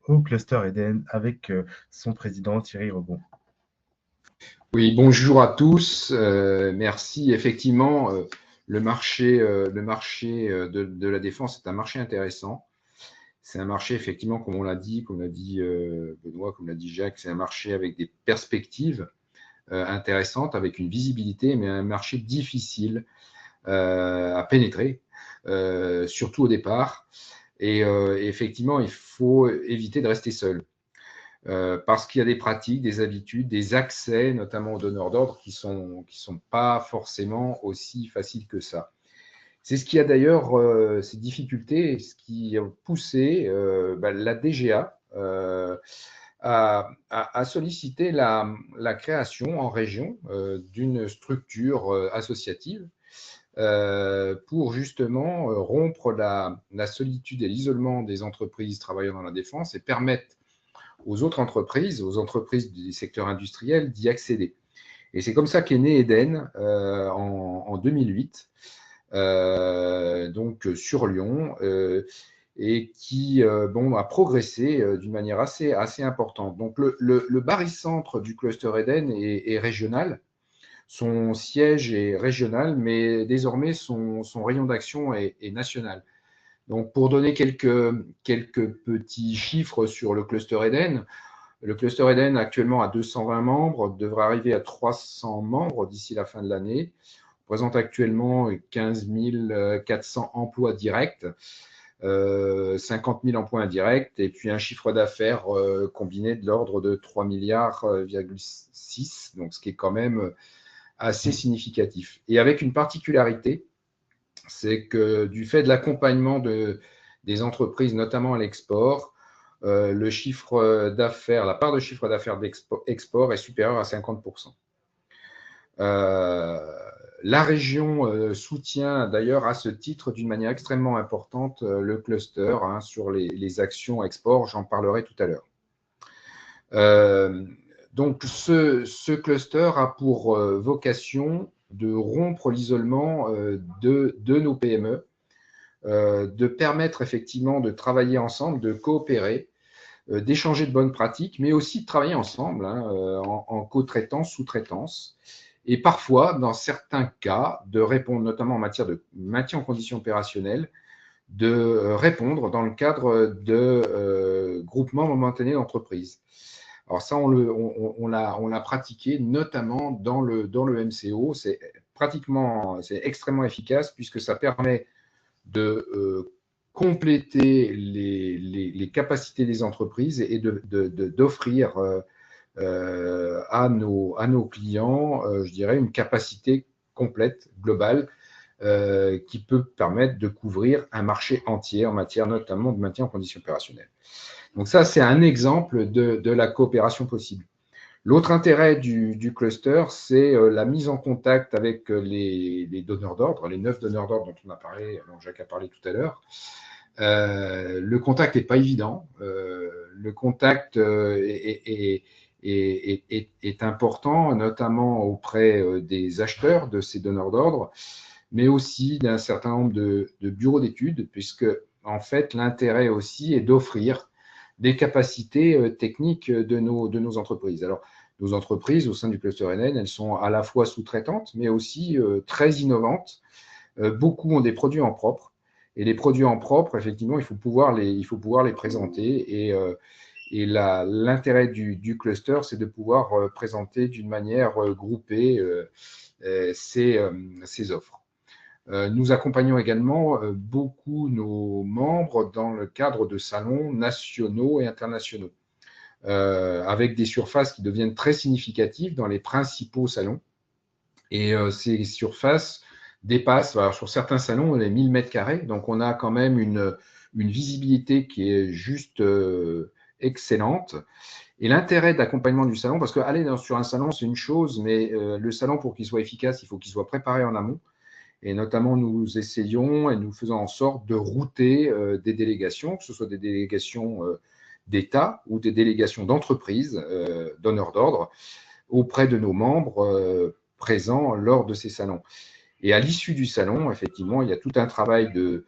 S2: au cluster Eden avec son président Thierry Rebond.
S5: Oui, bonjour à tous. Merci. Effectivement, le marché de la défense est un marché intéressant. C'est un marché, effectivement, comme l'a dit Benoît, comme l'a dit Jacques, c'est un marché avec des perspectives intéressantes, avec une visibilité, mais un marché difficile à pénétrer, surtout au départ. Et effectivement, il faut éviter de rester seul. Parce qu'il y a des pratiques, des habitudes, des accès, notamment aux donneurs d'ordre, qui sont pas forcément aussi faciles que ça. C'est ce qui a d'ailleurs ces difficultés, ce qui a poussé la DGA à solliciter la création en région d'une structure associative pour justement rompre la solitude et l'isolement des entreprises travaillant dans la défense et permettre aux autres entreprises, aux entreprises du secteur industriel d'y accéder. Et c'est comme ça qu'est né Eden en 2008, donc sur Lyon, et qui a progressé d'une manière assez importante. Donc le barycentre du cluster Eden est régional. Son siège est régional, mais désormais son rayon d'action est national. Donc, pour donner quelques petits chiffres sur le cluster Eden, le cluster Eden actuellement a 220 membres, devrait arriver à 300 membres d'ici la fin de l'année. On présente actuellement 15 400 emplois directs, 50 000 emplois indirects et puis un chiffre d'affaires combiné de l'ordre de 3,6 milliards, donc ce qui est quand même assez significatif. Et avec une particularité, c'est que du fait de l'accompagnement des entreprises, notamment à l'export, le chiffre d'affaires, la part de chiffre d'affaires d'export est supérieure à 50%. La région soutient d'ailleurs à ce titre d'une manière extrêmement importante le cluster sur les actions export, j'en parlerai tout à l'heure. Donc ce cluster a pour vocation de rompre l'isolement de nos PME, de permettre effectivement de travailler ensemble, de coopérer, d'échanger de bonnes pratiques, mais aussi de travailler ensemble en co-traitance, sous-traitance, et parfois, dans certains cas, de répondre, notamment en matière de maintien en condition opérationnelle, de répondre dans le cadre de groupements momentanés d'entreprises. Alors ça, on l'a pratiqué notamment dans le MCO. C'est extrêmement efficace puisque ça permet de compléter les capacités des entreprises et d'offrir à nos clients, je dirais, une capacité complète, globale, qui peut permettre de couvrir un marché entier en matière notamment de maintien en conditions opérationnelles. Donc ça, c'est un exemple de la coopération possible. L'autre intérêt du cluster, c'est la mise en contact avec les donneurs d'ordre, les 9 donneurs d'ordre dont Jacques a parlé tout à l'heure. Le contact n'est pas évident. Le contact est important, notamment auprès des acheteurs de ces donneurs d'ordre, mais aussi d'un certain nombre de bureaux d'études, puisque en fait, l'intérêt aussi est d'offrir des capacités techniques de nos entreprises. Alors, nos entreprises au sein du cluster NN, elles sont à la fois sous-traitantes, mais aussi très innovantes. Beaucoup ont des produits en propre. Et les produits en propre, effectivement, il faut pouvoir les présenter. Et l'intérêt du cluster, c'est de pouvoir présenter d'une manière groupée ces offres. Nous accompagnons également beaucoup nos membres dans le cadre de salons nationaux et internationaux, avec des surfaces qui deviennent très significatives dans les principaux salons. Et ces surfaces dépassent, alors sur certains salons, les 1000 mètres carrés. Donc, on a quand même une visibilité qui est juste excellente. Et l'intérêt d'accompagnement du salon, parce qu'aller sur un salon, c'est une chose, mais le salon, pour qu'il soit efficace, il faut qu'il soit préparé en amont. Et notamment, nous essayons et nous faisons en sorte de router des délégations, que ce soit des délégations d'État ou des délégations d'entreprises, donneurs d'ordre, auprès de nos membres présents lors de ces salons. Et à l'issue du salon, effectivement, il y a tout un travail de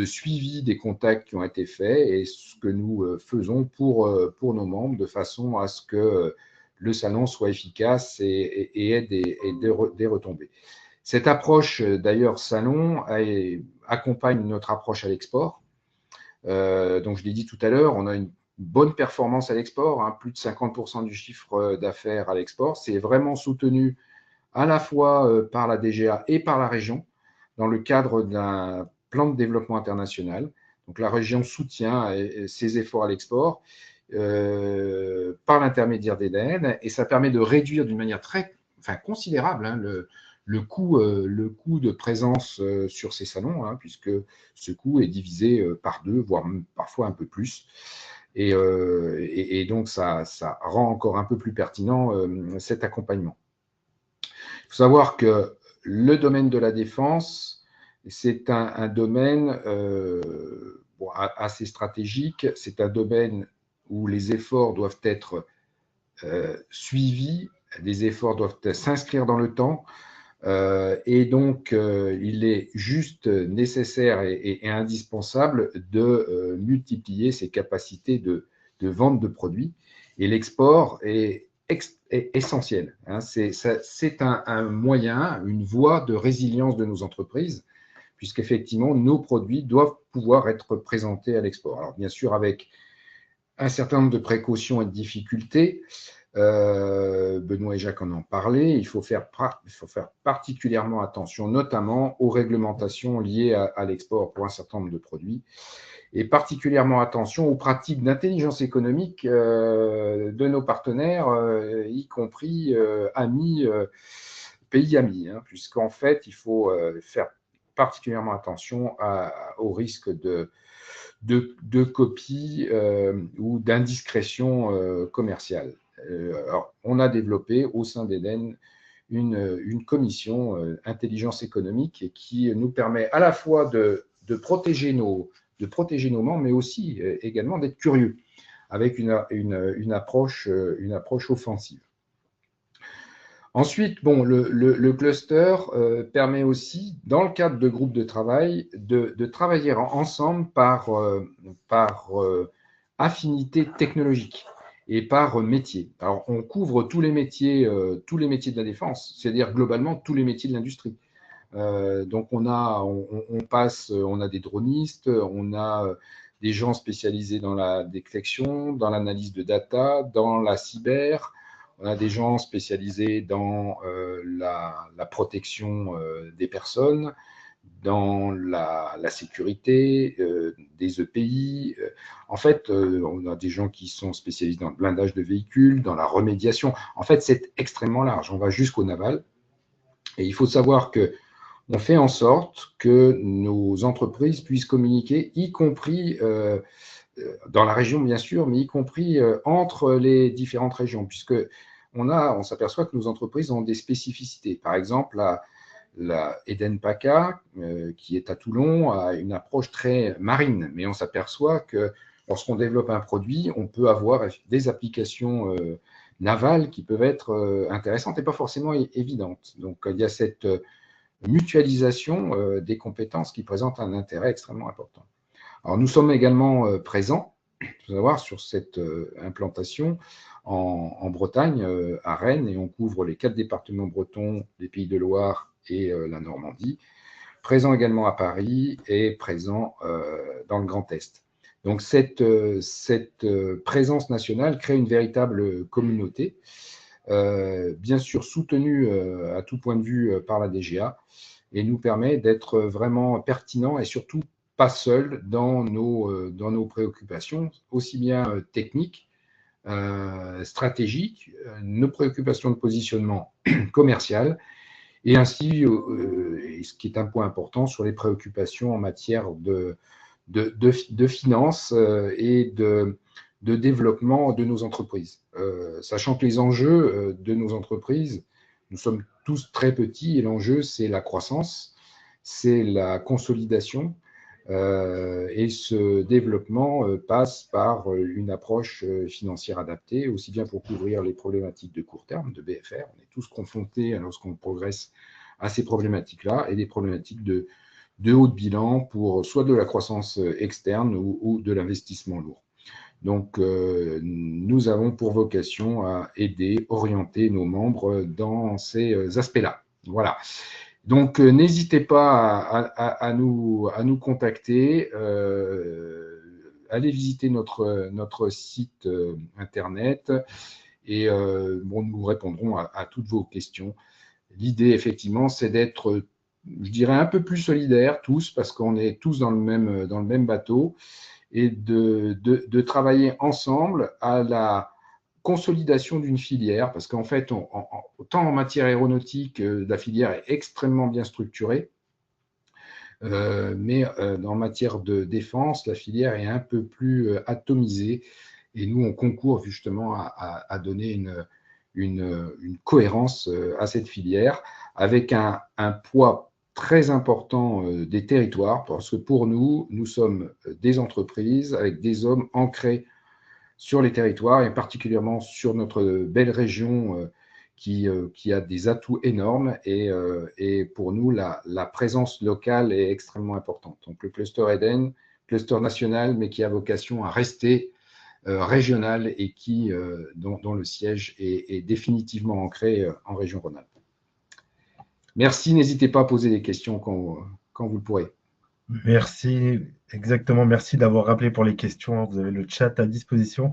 S5: suivi des contacts qui ont été faits et ce que nous faisons pour nos membres de façon à ce que le salon soit efficace et ait des retombées. Cette approche, d'ailleurs, salon, accompagne notre approche à l'export. Donc, je l'ai dit tout à l'heure, on a une bonne performance à l'export, plus de 50% du chiffre d'affaires à l'export. C'est vraiment soutenu à la fois par la DGA et par la région dans le cadre d'un plan de développement international. Donc, la région soutient ses efforts à l'export par l'intermédiaire d'Eden et ça permet de réduire d'une manière considérable le coût de présence sur ces salons, puisque ce coût est divisé par 2, voire parfois un peu plus. Et donc, ça rend encore un peu plus pertinent cet accompagnement. Il faut savoir que le domaine de la défense, c'est un domaine assez stratégique. C'est un domaine où les efforts doivent être suivis, les efforts doivent s'inscrire dans le temps. Et donc, il est juste nécessaire et indispensable de multiplier ces capacités de vente de produits. Et l'export est essentiel. C'est un moyen, une voie de résilience de nos entreprises, puisqu'effectivement, nos produits doivent pouvoir être présentés à l'export. Alors, bien sûr, avec un certain nombre de précautions et de difficultés, Benoît et Jacques en ont parlé, il faut faire particulièrement attention, notamment aux réglementations liées à l'export pour un certain nombre de produits, et particulièrement attention aux pratiques d'intelligence économique de nos partenaires, y compris pays amis, puisqu'en fait, il faut faire particulièrement attention au risque de copie ou d'indiscrétion commerciale. Alors, on a développé au sein d'Eden une commission intelligence économique qui nous permet à la fois de protéger nos membres, mais aussi également d'être curieux avec une approche offensive. Ensuite, bon, le cluster permet aussi, dans le cadre de groupes de travail, de travailler ensemble par affinité technologique et par métier. Alors, on couvre tous les métiers de la défense, c'est-à-dire globalement tous les métiers de l'industrie. Donc, on a des dronistes, on a des gens spécialisés dans la détection, dans l'analyse de data, dans la cyber. On a des gens spécialisés dans la protection des personnes, dans la sécurité des EPI. En fait, on a des gens qui sont spécialisés dans le blindage de véhicules, dans la remédiation. En fait, c'est extrêmement large. On va jusqu'au naval. Et il faut savoir que on fait en sorte que nos entreprises puissent communiquer, y compris dans la région, bien sûr, mais y compris entre les différentes régions, puisque on s'aperçoit que nos entreprises ont des spécificités. Par exemple, la Eden-PACA, qui est à Toulon, a une approche très marine, mais on s'aperçoit que lorsqu'on développe un produit, on peut avoir des applications navales qui peuvent être intéressantes et pas forcément évidentes. Donc, il y a cette mutualisation des compétences qui présente un intérêt extrêmement important. Alors, nous sommes également présents, il faut savoir, sur cette implantation en Bretagne, à Rennes, et on couvre les 4 départements bretons, les Pays de Loire et la Normandie, présent également à Paris et présent dans le Grand Est. Donc, cette présence nationale crée une véritable communauté, bien sûr soutenue à tout point de vue par la DGA, et nous permet d'être vraiment pertinent et surtout pas seul dans nos préoccupations, aussi bien techniques, stratégiques, nos préoccupations de positionnement commercial, et ainsi, ce qui est un point important, sur les préoccupations en matière de finances et de développement de nos entreprises. Sachant que les enjeux de nos entreprises, nous sommes tous très petits, et l'enjeu, c'est la croissance, c'est la consolidation, et ce développement passe par une approche financière adaptée, aussi bien pour couvrir les problématiques de court terme, de BFR. On est tous confrontés, lorsqu'on progresse, à ces problématiques-là, et des problématiques de haut de bilan pour soit de la croissance externe ou de l'investissement lourd. Donc, nous avons pour vocation à aider, orienter nos membres dans ces aspects-là. Voilà. Donc, n'hésitez pas à nous contacter. Allez visiter notre site internet, et nous répondrons à toutes vos questions. L'idée, effectivement, c'est d'être, je dirais, un peu plus solidaires tous, parce qu'on est tous dans le même bateau, et de travailler ensemble à la consolidation d'une filière, parce qu'en fait, autant en matière aéronautique, la filière est extrêmement bien structurée, mais en matière de défense, la filière est un peu plus atomisée, et nous, on concourt justement à donner une cohérence à cette filière, avec un poids très important des territoires, parce que pour nous, nous sommes des entreprises avec des hommes ancrés sur les territoires, et particulièrement sur notre belle région qui a des atouts énormes, et pour nous, la présence locale est extrêmement importante. Donc, le cluster Eden, cluster national, mais qui a vocation à rester régional, et dont le siège est définitivement ancré en région Rhône-Alpes. Merci, n'hésitez pas à poser des questions quand vous le pourrez.
S2: Merci, exactement. Merci d'avoir rappelé pour les questions. Vous avez le chat à disposition.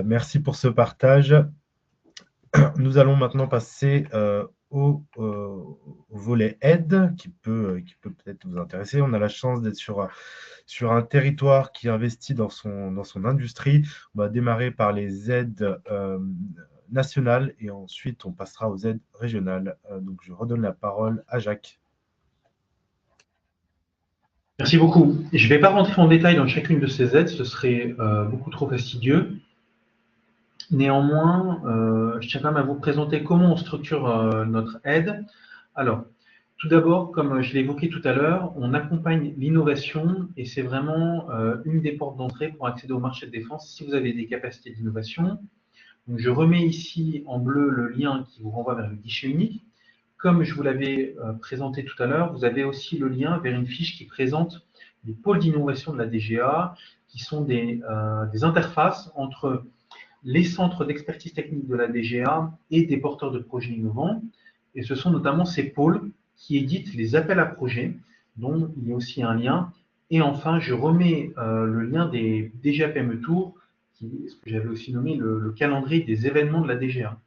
S2: Merci pour ce partage. Nous allons maintenant passer au volet aide qui peut peut-être vous intéresser. On a la chance d'être sur un territoire qui investit dans son industrie. On va démarrer par les aides nationales, et ensuite on passera aux aides régionales. Donc je redonne la parole à Jacques.
S3: Merci beaucoup. Je ne vais pas rentrer en détail dans chacune de ces aides, ce serait beaucoup trop fastidieux. Néanmoins, je tiens quand même à vous présenter comment on structure notre aide. Alors, tout d'abord, comme je l'ai évoqué tout à l'heure, on accompagne l'innovation, et c'est vraiment une des portes d'entrée pour accéder au marché de défense. Si vous avez des capacités d'innovation, Donc, je remets ici en bleu le lien qui vous renvoie vers le guichet unique. Comme je vous l'avais présenté tout à l'heure, vous avez aussi le lien vers une fiche qui présente les pôles d'innovation de la DGA, qui sont des interfaces entre les centres d'expertise technique de la DGA et des porteurs de projets innovants. Et ce sont notamment ces pôles qui éditent les appels à projets, dont il y a aussi un lien. Et enfin, je remets le lien des DGA PME Tour, qui est ce que j'avais aussi nommé le calendrier des événements de la DGA.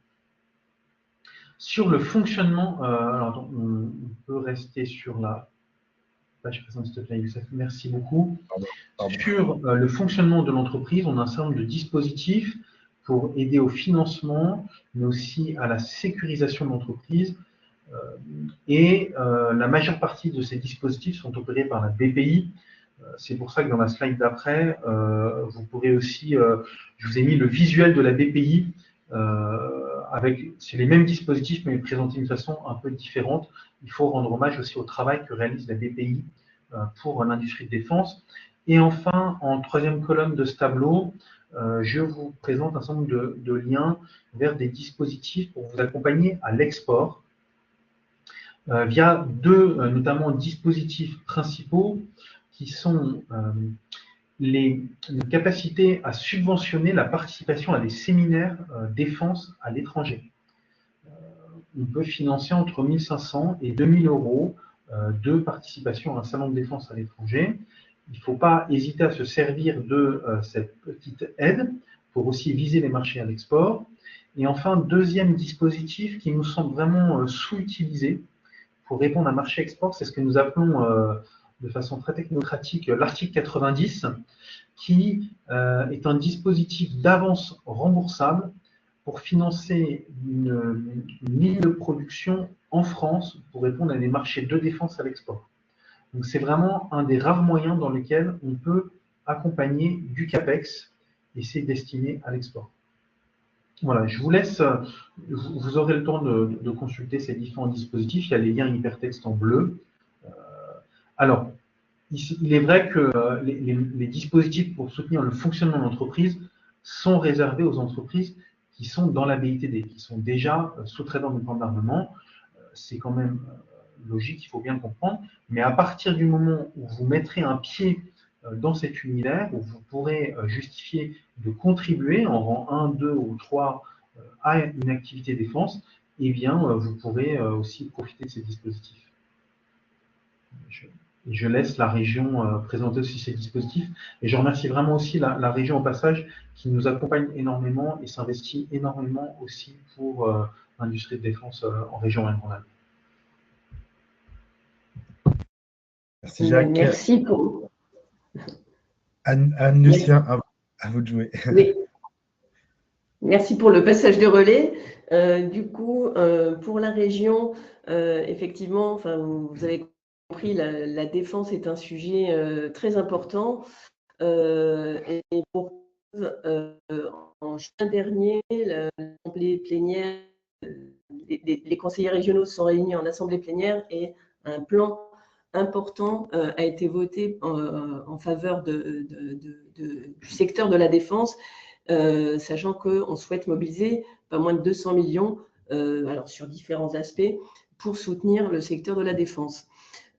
S3: Sur le fonctionnement, alors on peut rester sur la page présente, s'il te plaît, Youssef, merci beaucoup. Pardon. Sur le fonctionnement de l'entreprise, on a un certain nombre de dispositifs pour aider au financement, mais aussi à la sécurisation de l'entreprise. Et la majeure partie de ces dispositifs sont opérés par la BPI. C'est pour ça que dans la slide d'après, vous pourrez aussi, je vous ai mis le visuel de la BPI, c'est les mêmes dispositifs, mais présentés d'une façon un peu différente. Il faut rendre hommage aussi au travail que réalise la BPI pour l'industrie de défense. Et enfin, en troisième colonne de ce tableau, je vous présente un certain nombre de liens vers des dispositifs pour vous accompagner à l'export via deux, notamment, dispositifs principaux qui sont les capacités à subventionner la participation à des séminaires défense à l'étranger. On peut financer entre 1 500 et 2 000 euros de participation à un salon de défense à l'étranger. Il ne faut pas hésiter à se servir de cette petite aide pour aussi viser les marchés à l'export. Et enfin, deuxième dispositif qui nous semble vraiment sous-utilisé pour répondre à un marché export, c'est ce que nous appelons de façon très technocratique l'article 90, qui est un dispositif d'avance remboursable pour financer une ligne de production en France pour répondre à des marchés de défense à l'export. Donc c'est vraiment un des rares moyens dans lesquels on peut accompagner du CAPEX et c'est destiné à l'export. Voilà, je vous laisse, vous aurez le temps de consulter ces différents dispositifs. Il y a les liens hypertextes en bleu. Alors, il est vrai que les dispositifs pour soutenir le fonctionnement de l'entreprise sont réservés aux entreprises qui sont dans la BITD, qui sont déjà sous-traitants de plans d'armement. C'est quand même logique, il faut bien le comprendre. Mais à partir du moment où vous mettrez un pied dans cet univers, où vous pourrez justifier de contribuer en rang 1, 2 ou 3 à une activité défense, eh bien, vous pourrez aussi profiter de ces dispositifs. Je laisse la région présenter aussi ces dispositifs. Et je remercie vraiment aussi la région au passage qui nous accompagne énormément et s'investit énormément aussi pour l'industrie de défense en région Rhône-Alpes.
S2: Merci Jacques.
S6: Merci pour...
S2: Anne-Lucien, à vous de jouer.
S6: Oui. Merci pour le passage de relais. Du coup, pour la région, effectivement, enfin, vous avez compris, la défense est un sujet très important. Et pour en juin dernier, l'assemblée plénière, les conseillers régionaux se sont réunis en assemblée plénière et un plan important a été voté en faveur du secteur de la défense, sachant qu'on souhaite mobiliser pas moins de 200 millions alors sur différents aspects pour soutenir le secteur de la défense.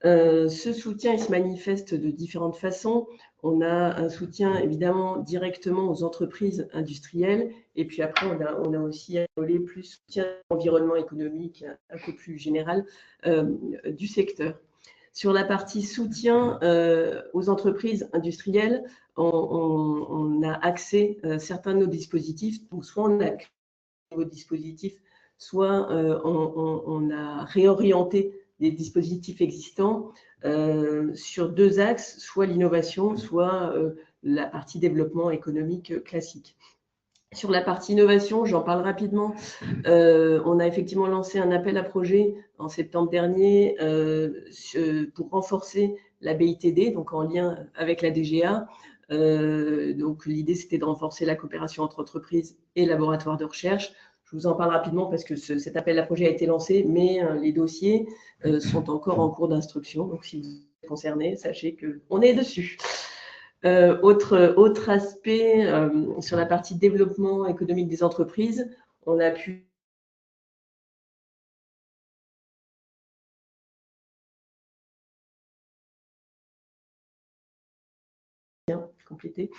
S6: Ce soutien, il se manifeste de différentes façons. On a un soutien évidemment directement aux entreprises industrielles et puis après on a aussi un volet plus soutien à l'environnement économique un peu plus général du secteur. Sur la partie soutien aux entreprises industrielles, on a axé certains de nos dispositifs. Donc soit on a créé de nouveaux dispositifs, soit on a réorienté des dispositifs existants sur deux axes, soit l'innovation, soit la partie développement économique classique. Sur la partie innovation, j'en parle rapidement. On a effectivement lancé un appel à projet en septembre dernier pour renforcer la BITD, donc en lien avec la DGA. Donc l'idée, c'était de renforcer la coopération entre entreprises et laboratoires de recherche. Je vous en parle rapidement parce que cet appel à projet a été lancé, mais les dossiers sont encore en cours d'instruction. Donc si vous êtes concernés, sachez qu'on est dessus. Autre aspect, sur la partie développement économique des entreprises, on a pu compléter.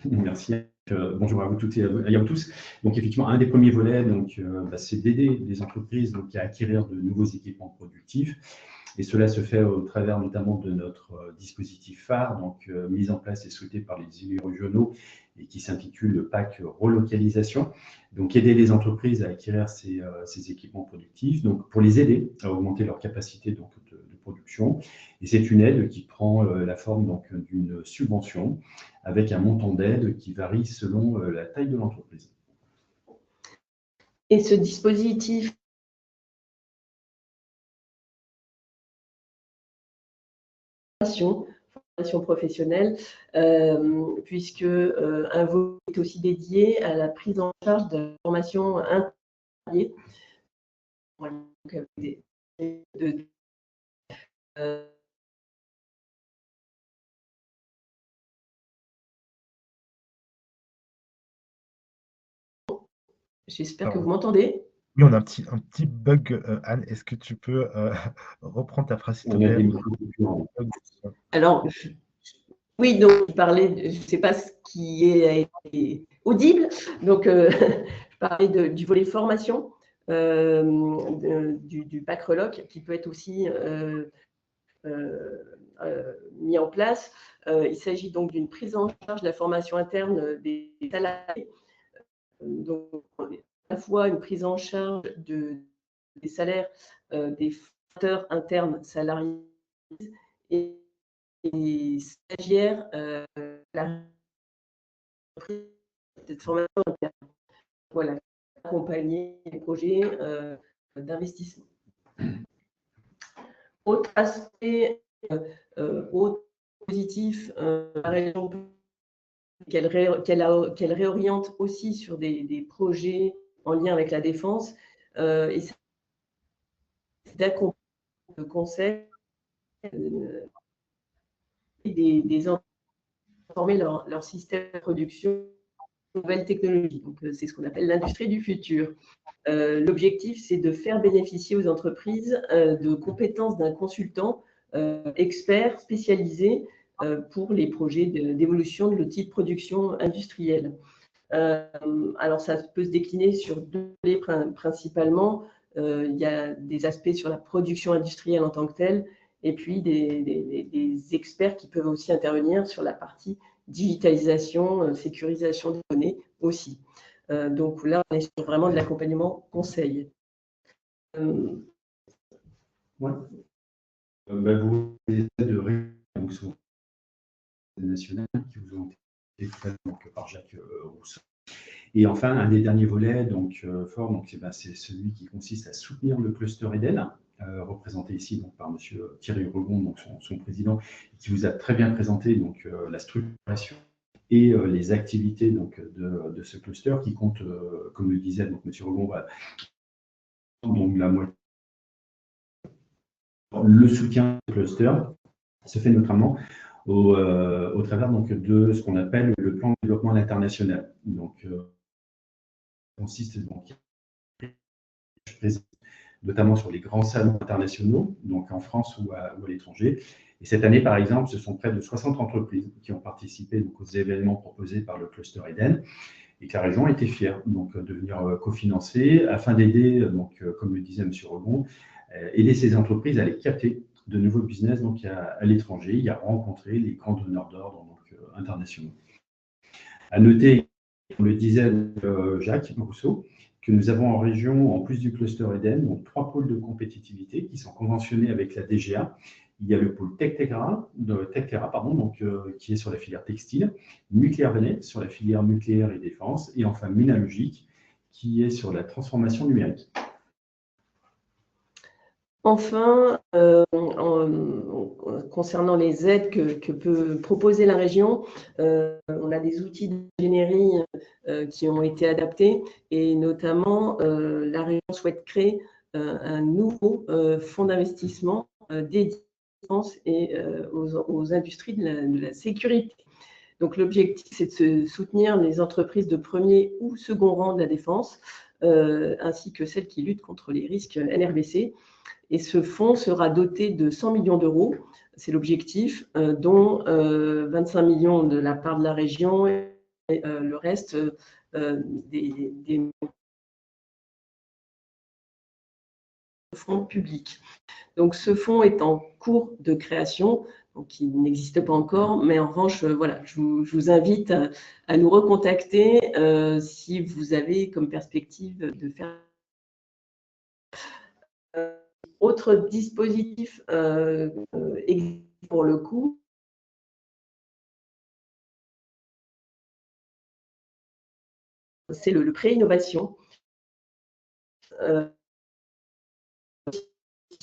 S7: Merci. Bonjour à vous toutes et à vous tous. Donc effectivement, un des premiers volets, c'est d'aider les entreprises à acquérir de nouveaux équipements productifs. Et cela se fait au travers notamment de notre dispositif phare, mis en place et souhaité par les élus régionaux et qui s'intitule le PAC relocalisation. Donc aider les entreprises à acquérir ces équipements productifs, donc pour les aider à augmenter leur capacité de production. Et c'est une aide qui prend la forme d'une subvention avec un montant d'aide qui varie selon la taille de l'entreprise.
S6: Et ce dispositif formation professionnelle, puisque un volet est aussi dédié à la prise en charge de la formation intermédiaire. J'espère que vous m'entendez.
S2: Oui, on a un petit bug, Anne. Est-ce que tu peux reprendre ta phrase, s'il te plaît?
S6: Alors, oui, donc je parlais, je ne sais pas ce qui est audible, donc je parlais du volet formation du PAC Reloc qui peut être aussi mis en place. Il s'agit donc d'une prise en charge de la formation interne des salariés, donc à la fois une prise en charge des salaires des formateurs internes salariés et stagiaires, cette formation interne. Voilà, accompagner les projets d'investissement. Autre aspect positif, la région qu'elle réoriente aussi sur des projets en lien avec la défense, et c'est d'accompagner le conseil des entreprises former leur système de production nouvelles technologies. Donc, c'est ce qu'on appelle l'industrie du futur. L'objectif, c'est de faire bénéficier aux entreprises de compétences d'un consultant expert spécialisé pour les projets d'évolution de l'outil de production industrielle. Alors, ça peut se décliner sur deux volets principalement. Il y a des aspects sur la production industrielle en tant que telle, et puis des experts qui peuvent aussi intervenir sur la partie digitalisation, sécurisation des données aussi. Donc là, on est sur vraiment de l'accompagnement conseil.
S7: Ouais. Vous les aides de réunion nationales qui vous ont été faites par Jacques Rousseau. Et enfin, un des derniers volets fort, c'est celui qui consiste à soutenir le cluster Eden, représenté ici par M. Thierry Rebond, son président, qui vous a très bien présenté la structuration et les activités de ce cluster qui compte, comme le disait M. Rebond, la moitié. Le soutien du cluster se fait notamment au travers de ce qu'on appelle le plan de développement international. Consiste notamment sur les grands salons internationaux, donc en France ou à l'étranger. Et cette année, par exemple, ce sont près de 60 entreprises qui ont participé aux événements proposés par le cluster Eden et que la région a été fière de venir cofinancer afin d'aider, comme le disait M. Rebond, aider ces entreprises à aller capter de nouveaux business à l'étranger et à rencontrer les grands donneurs d'ordre internationaux. À noter, comme le disait Jacques Rousseau, que nous avons en région, en plus du cluster Eden, 3 pôles de compétitivité qui sont conventionnés avec la DGA. Il y a le pôle TechTerra, qui est sur la filière textile, Nucléaire Venet sur la filière nucléaire et défense, et enfin Ménalogique, qui est sur la transformation numérique.
S6: Enfin, concernant les aides que peut proposer la région, on a des outils d'ingénierie qui ont été adaptés et notamment la région souhaite créer un nouveau fonds d'investissement dédié défense et aux industries de la sécurité. Donc, l'objectif, c'est de soutenir les entreprises de premier ou second rang de la défense, ainsi que celles qui luttent contre les risques NRBC. Et ce fonds sera doté de 100 millions d'euros, c'est l'objectif, dont 25 millions de la part de la région et le reste des fonds publics. Donc, ce fonds est en cours de création, donc il n'existe pas encore, mais en revanche, voilà, je vous invite à nous recontacter si vous avez comme perspective de faire. Autre dispositif pour le coup, c'est le prêt innovation.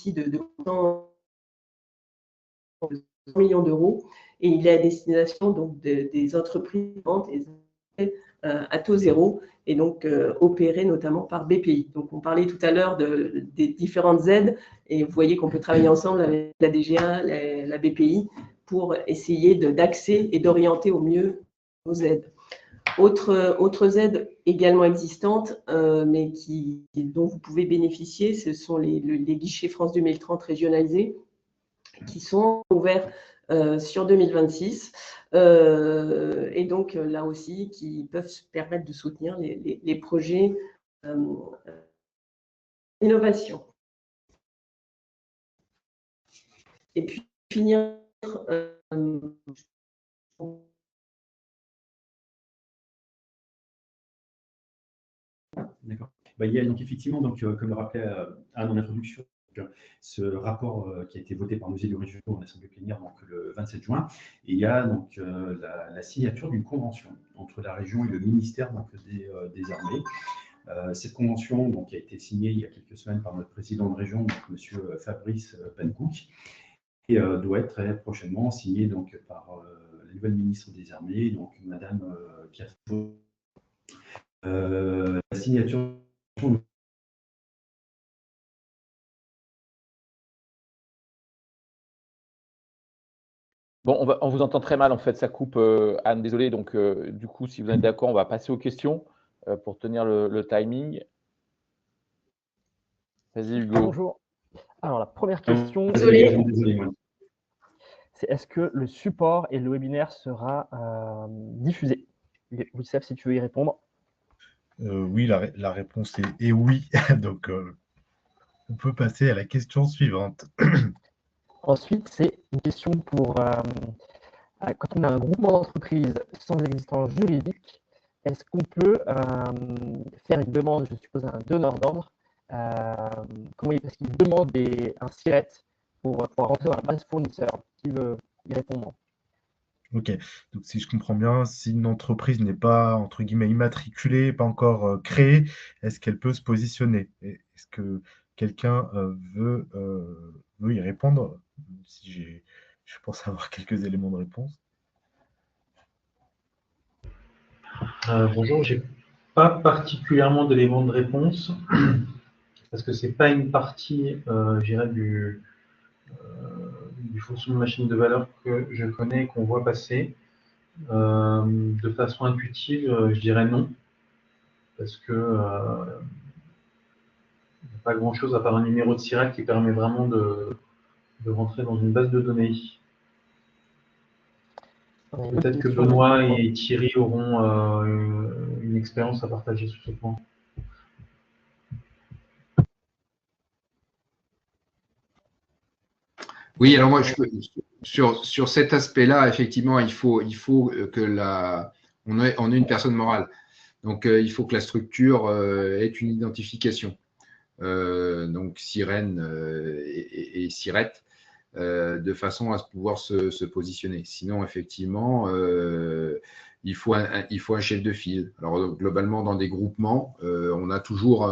S6: De 100 millions d'euros, et il est à destination donc des entreprises à taux zéro, et donc opérées notamment par BPI. Donc on parlait tout à l'heure des différentes aides, et vous voyez qu'on peut travailler ensemble avec la DGA, la BPI, pour essayer d'axer et d'orienter au mieux nos aides. Autres aides également existantes, mais dont vous pouvez bénéficier, ce sont les guichets France 2030 régionalisés, qui sont ouverts sur 2026, et donc là aussi, qui peuvent permettre de soutenir les projets d'innovation. Et puis finir
S7: D'accord. Il y a donc effectivement, donc, comme le rappelait Anne en introduction, ce rapport qui a été voté par nos élus régionaux en assemblée plénière donc, le 27 juin, et il y a donc la signature d'une convention entre la région et le ministère donc, des Armées. Cette convention donc, a été signée il y a quelques semaines par notre président de région, M. Fabrice Pencook, et doit être très prochainement signée donc, par la nouvelle ministre des Armées, donc Mme Catherine. La signature.
S1: Bon, on vous entend très mal, en fait, ça coupe, Anne, désolé. Donc, du coup, si vous êtes d'accord, on va passer aux questions pour tenir le timing. Vas-y, Hugo.
S8: Bonjour. Alors, la première question,
S7: Désolé.
S8: c'est est-ce que le support et le webinaire sera diffusé? Youssef, si tu veux y répondre.
S2: Oui, la réponse est oui. Donc, on peut passer à la question suivante.
S8: Ensuite, c'est une question pour quand on a un groupement d'entreprises sans existence juridique, est-ce qu'on peut faire une demande, je suppose, à un donneur d'ordre, parce qu'il demande un SIRET pour pouvoir rentrer dans la base fournisseur? Qui veut y répondre?
S2: Ok, donc si je comprends bien, si une entreprise n'est pas, entre guillemets, immatriculée, pas encore créée, est-ce qu'elle peut se positionner? Est-ce que quelqu'un veut y répondre? Je pense avoir quelques éléments de réponse.
S3: Bonjour, je n'ai pas particulièrement d'éléments de réponse, parce que ce n'est pas une partie, je dirais, du fonctionnement de machine de valeur que je connais et qu'on voit passer. De façon intuitive, je dirais non, parce que il n'y a pas grand-chose à part un numéro de SIRET qui permet vraiment de rentrer dans une base de données. Peut-être que Benoît et Thierry auront une expérience à partager sur ce point.
S5: Oui, alors moi, sur cet aspect-là, effectivement, il faut que on ait une personne morale. Donc, il faut que la structure ait une identification. Donc, Sirène et Siret, de façon à pouvoir se positionner. Sinon, effectivement, il faut un chef de file. Alors, globalement, dans des groupements, on a toujours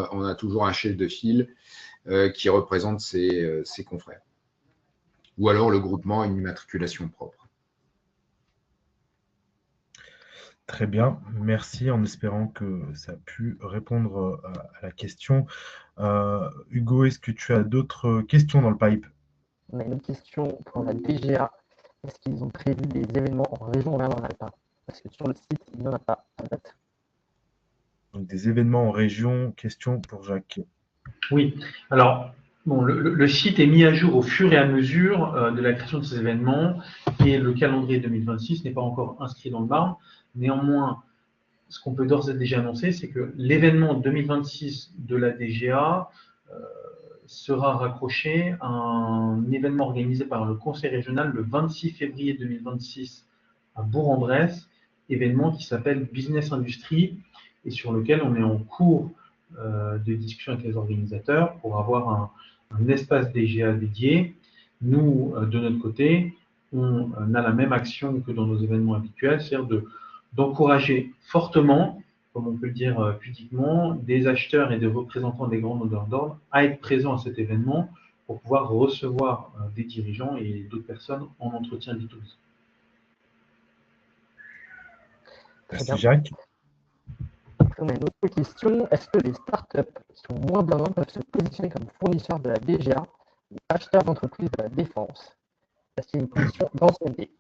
S5: un chef de file qui représente ses confrères. Ou alors le groupement a une immatriculation propre.
S2: Très bien, merci, en espérant que ça a pu répondre à la question. Hugo, est-ce que tu as d'autres questions dans le pipe?
S8: On a une autre question pour la DGA. Est-ce qu'ils ont prévu des événements en région Auvergne-Rhône-Alpes? Parce que sur le site, il n'y en a pas à date.
S2: Donc, des événements en région, question pour Jacques.
S3: Oui, alors, bon, le site est mis à jour au fur et à mesure de la création de ces événements et le calendrier 2026 n'est pas encore inscrit dans le marbre. Néanmoins, ce qu'on peut d'ores et déjà annoncer, c'est que l'événement 2026 de la DGA sera raccroché à un événement organisé par le Conseil régional le 26 février 2026 à Bourg-en-Bresse, événement qui s'appelle Business Industrie et sur lequel on est en cours de discussion avec les organisateurs pour avoir un espace DGA dédié. Nous, de notre côté, on a la même action que dans nos événements habituels, c'est-à-dire d'encourager fortement, comme on peut le dire pudiquement, des acheteurs et des représentants des grands donneurs d'ordre à être présents à cet événement pour pouvoir recevoir des dirigeants et d'autres personnes en entretien B2B.
S2: Merci Jacques.
S8: On a une autre question. Est-ce que les startups qui sont moins bien peuvent se positionner comme fournisseurs de la DGA ou acheteurs d'entreprises de la défense? Est-ce qu'il y a une position d'ancienneté?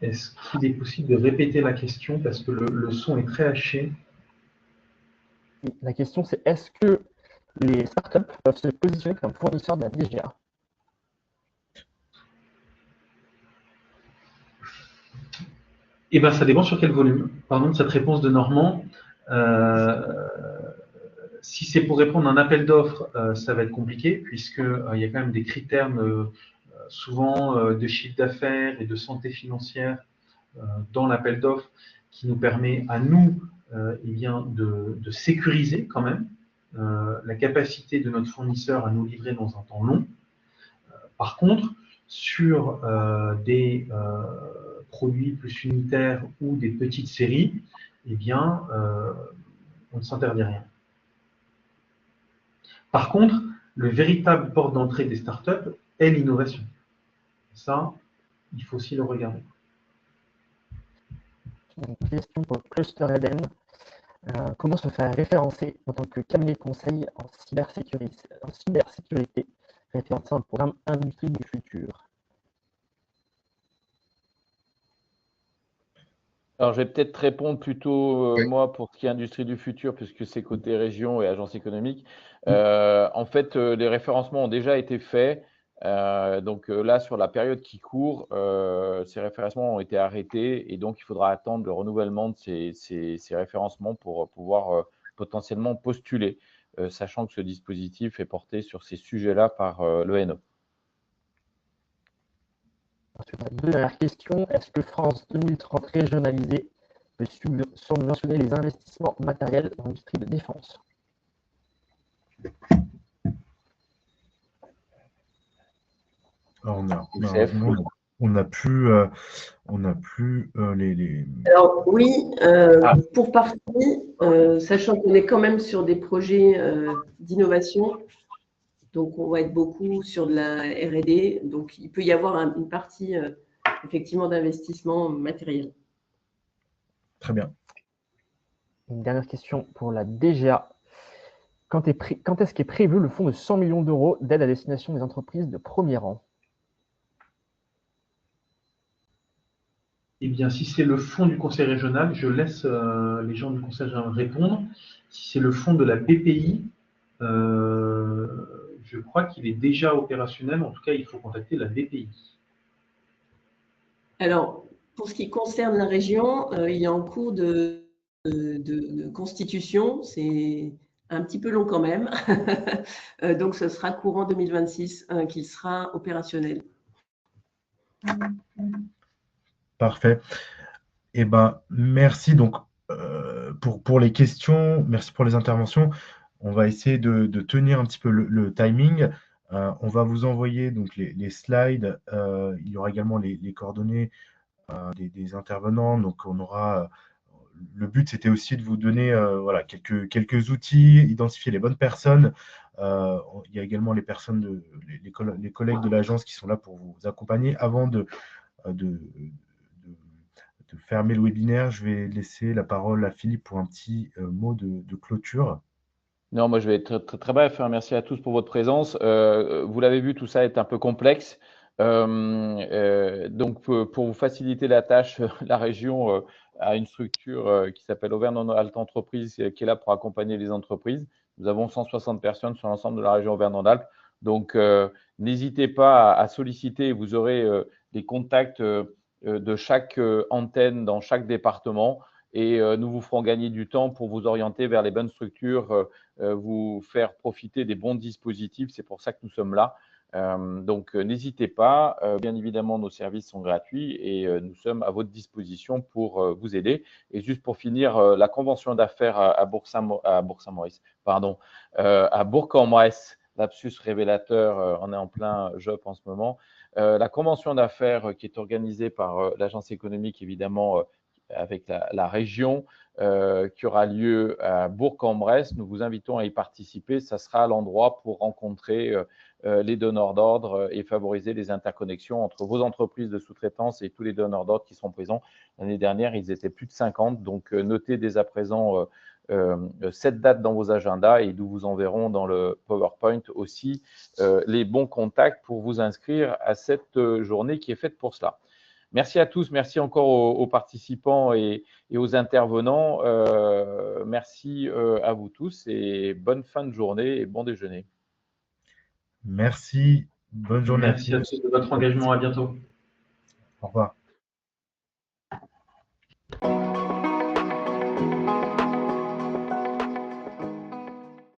S3: Est-ce qu'il est possible de répéter la question parce que le son est très haché?
S8: La question c'est est-ce que les startups peuvent se positionner comme fournisseurs de la DGA?
S3: Eh bien, ça dépend sur quel volume. Pardon de cette réponse de Normand. Si c'est pour répondre à un appel d'offres, ça va être compliqué, puisqu'il y a quand même des critères souvent de chiffre d'affaires et de santé financière dans l'appel d'offres qui nous permet à nous de sécuriser quand même la capacité de notre fournisseur à nous livrer dans un temps long. Par contre, sur des produits plus unitaires ou des petites séries, eh bien, on ne s'interdit rien. Par contre, le véritable porte d'entrée des startups est l'innovation. Ça, il faut aussi le regarder.
S8: Une question pour le Cluster Eden. Comment se faire référencer en tant que cabinet de conseil en cybersécurité référencé un programme Industrie du futur?
S1: Alors, je vais peut-être répondre plutôt, moi, pour ce qui est Industrie du futur, puisque c'est côté région et agence économique. En fait, les référencements ont déjà été faits. Donc là, sur la période qui court, ces référencements ont été arrêtés et donc il faudra attendre le renouvellement de ces référencements pour pouvoir potentiellement postuler, sachant que ce dispositif est porté sur ces sujets-là par l'ENO.
S8: Ensuite, la dernière question, est-ce que France 2030 régionalisée peut subventionner les investissements matériels dans l'industrie de défense?
S2: Alors, on n'a plus les…
S6: Alors oui, pour partie, sachant qu'on est quand même sur des projets d'innovation, donc on va être beaucoup sur de la R&D, donc il peut y avoir une partie effectivement d'investissement matériel.
S2: Très bien.
S8: Une dernière question pour la DGA. Quand est-ce qu'est prévu le fonds de 100 millions d'euros d'aide à destination des entreprises de premier rang?
S3: Eh bien, si c'est le fonds du conseil régional, je laisse les gens du conseil régional répondre. Si c'est le fonds de la BPI, je crois qu'il est déjà opérationnel. En tout cas, il faut contacter la BPI.
S6: Alors, pour ce qui concerne la région, il est en cours de constitution. C'est un petit peu long quand même. Donc, ce sera courant 2026 qu'il sera opérationnel.
S2: Parfait. Eh ben, merci donc pour les questions, merci pour les interventions. On va essayer de tenir un petit peu le timing. On va vous envoyer donc les slides. Il y aura également les coordonnées des intervenants. Donc, on aura. Le but, c'était aussi de vous donner voilà, quelques outils, identifier les bonnes personnes. Il y a également les personnes, les collègues de l'agence qui sont là pour vous accompagner. Avant de fermer le webinaire, je vais laisser la parole à Philippe pour un petit mot de clôture.
S1: Non, moi je vais être très bref. Merci à tous pour votre présence. Vous l'avez vu, tout ça est un peu complexe. Donc, pour vous faciliter la tâche, la région a une structure qui s'appelle Auvergne-Rhône-Alpes Entreprises, qui est là pour accompagner les entreprises. Nous avons 160 personnes sur l'ensemble de la région Auvergne-Rhône-Alpes. Donc, n'hésitez pas à solliciter. Vous aurez les contacts de chaque antenne dans chaque département et nous vous ferons gagner du temps pour vous orienter vers les bonnes structures, vous faire profiter des bons dispositifs. C'est pour ça que nous sommes là. Donc, n'hésitez pas. Bien évidemment, nos services sont gratuits et nous sommes à votre disposition pour vous aider. Et juste pour finir, la convention d'affaires à Bourg-Saint-Maurice, pardon, à Bourg-en-Bresse, lapsus révélateur, on est en plein job en ce moment. La convention d'affaires qui est organisée par l'agence économique, évidemment, avec la région, qui aura lieu à Bourg-en-Bresse. Nous vous invitons à y participer. Ça sera l'endroit pour rencontrer les donneurs d'ordre et favoriser les interconnexions entre vos entreprises de sous-traitance et tous les donneurs d'ordre qui seront présents. L'année dernière, ils étaient plus de 50. Donc, notez dès à présent cette date dans vos agendas et nous vous enverrons dans le PowerPoint aussi les bons contacts pour vous inscrire à cette journée qui est faite pour cela. Merci à tous, merci encore aux participants et aux intervenants. Merci à vous tous et bonne fin de journée et bon déjeuner.
S2: Merci, bonne journée.
S3: Merci à tous de votre engagement, à bientôt.
S2: Au revoir.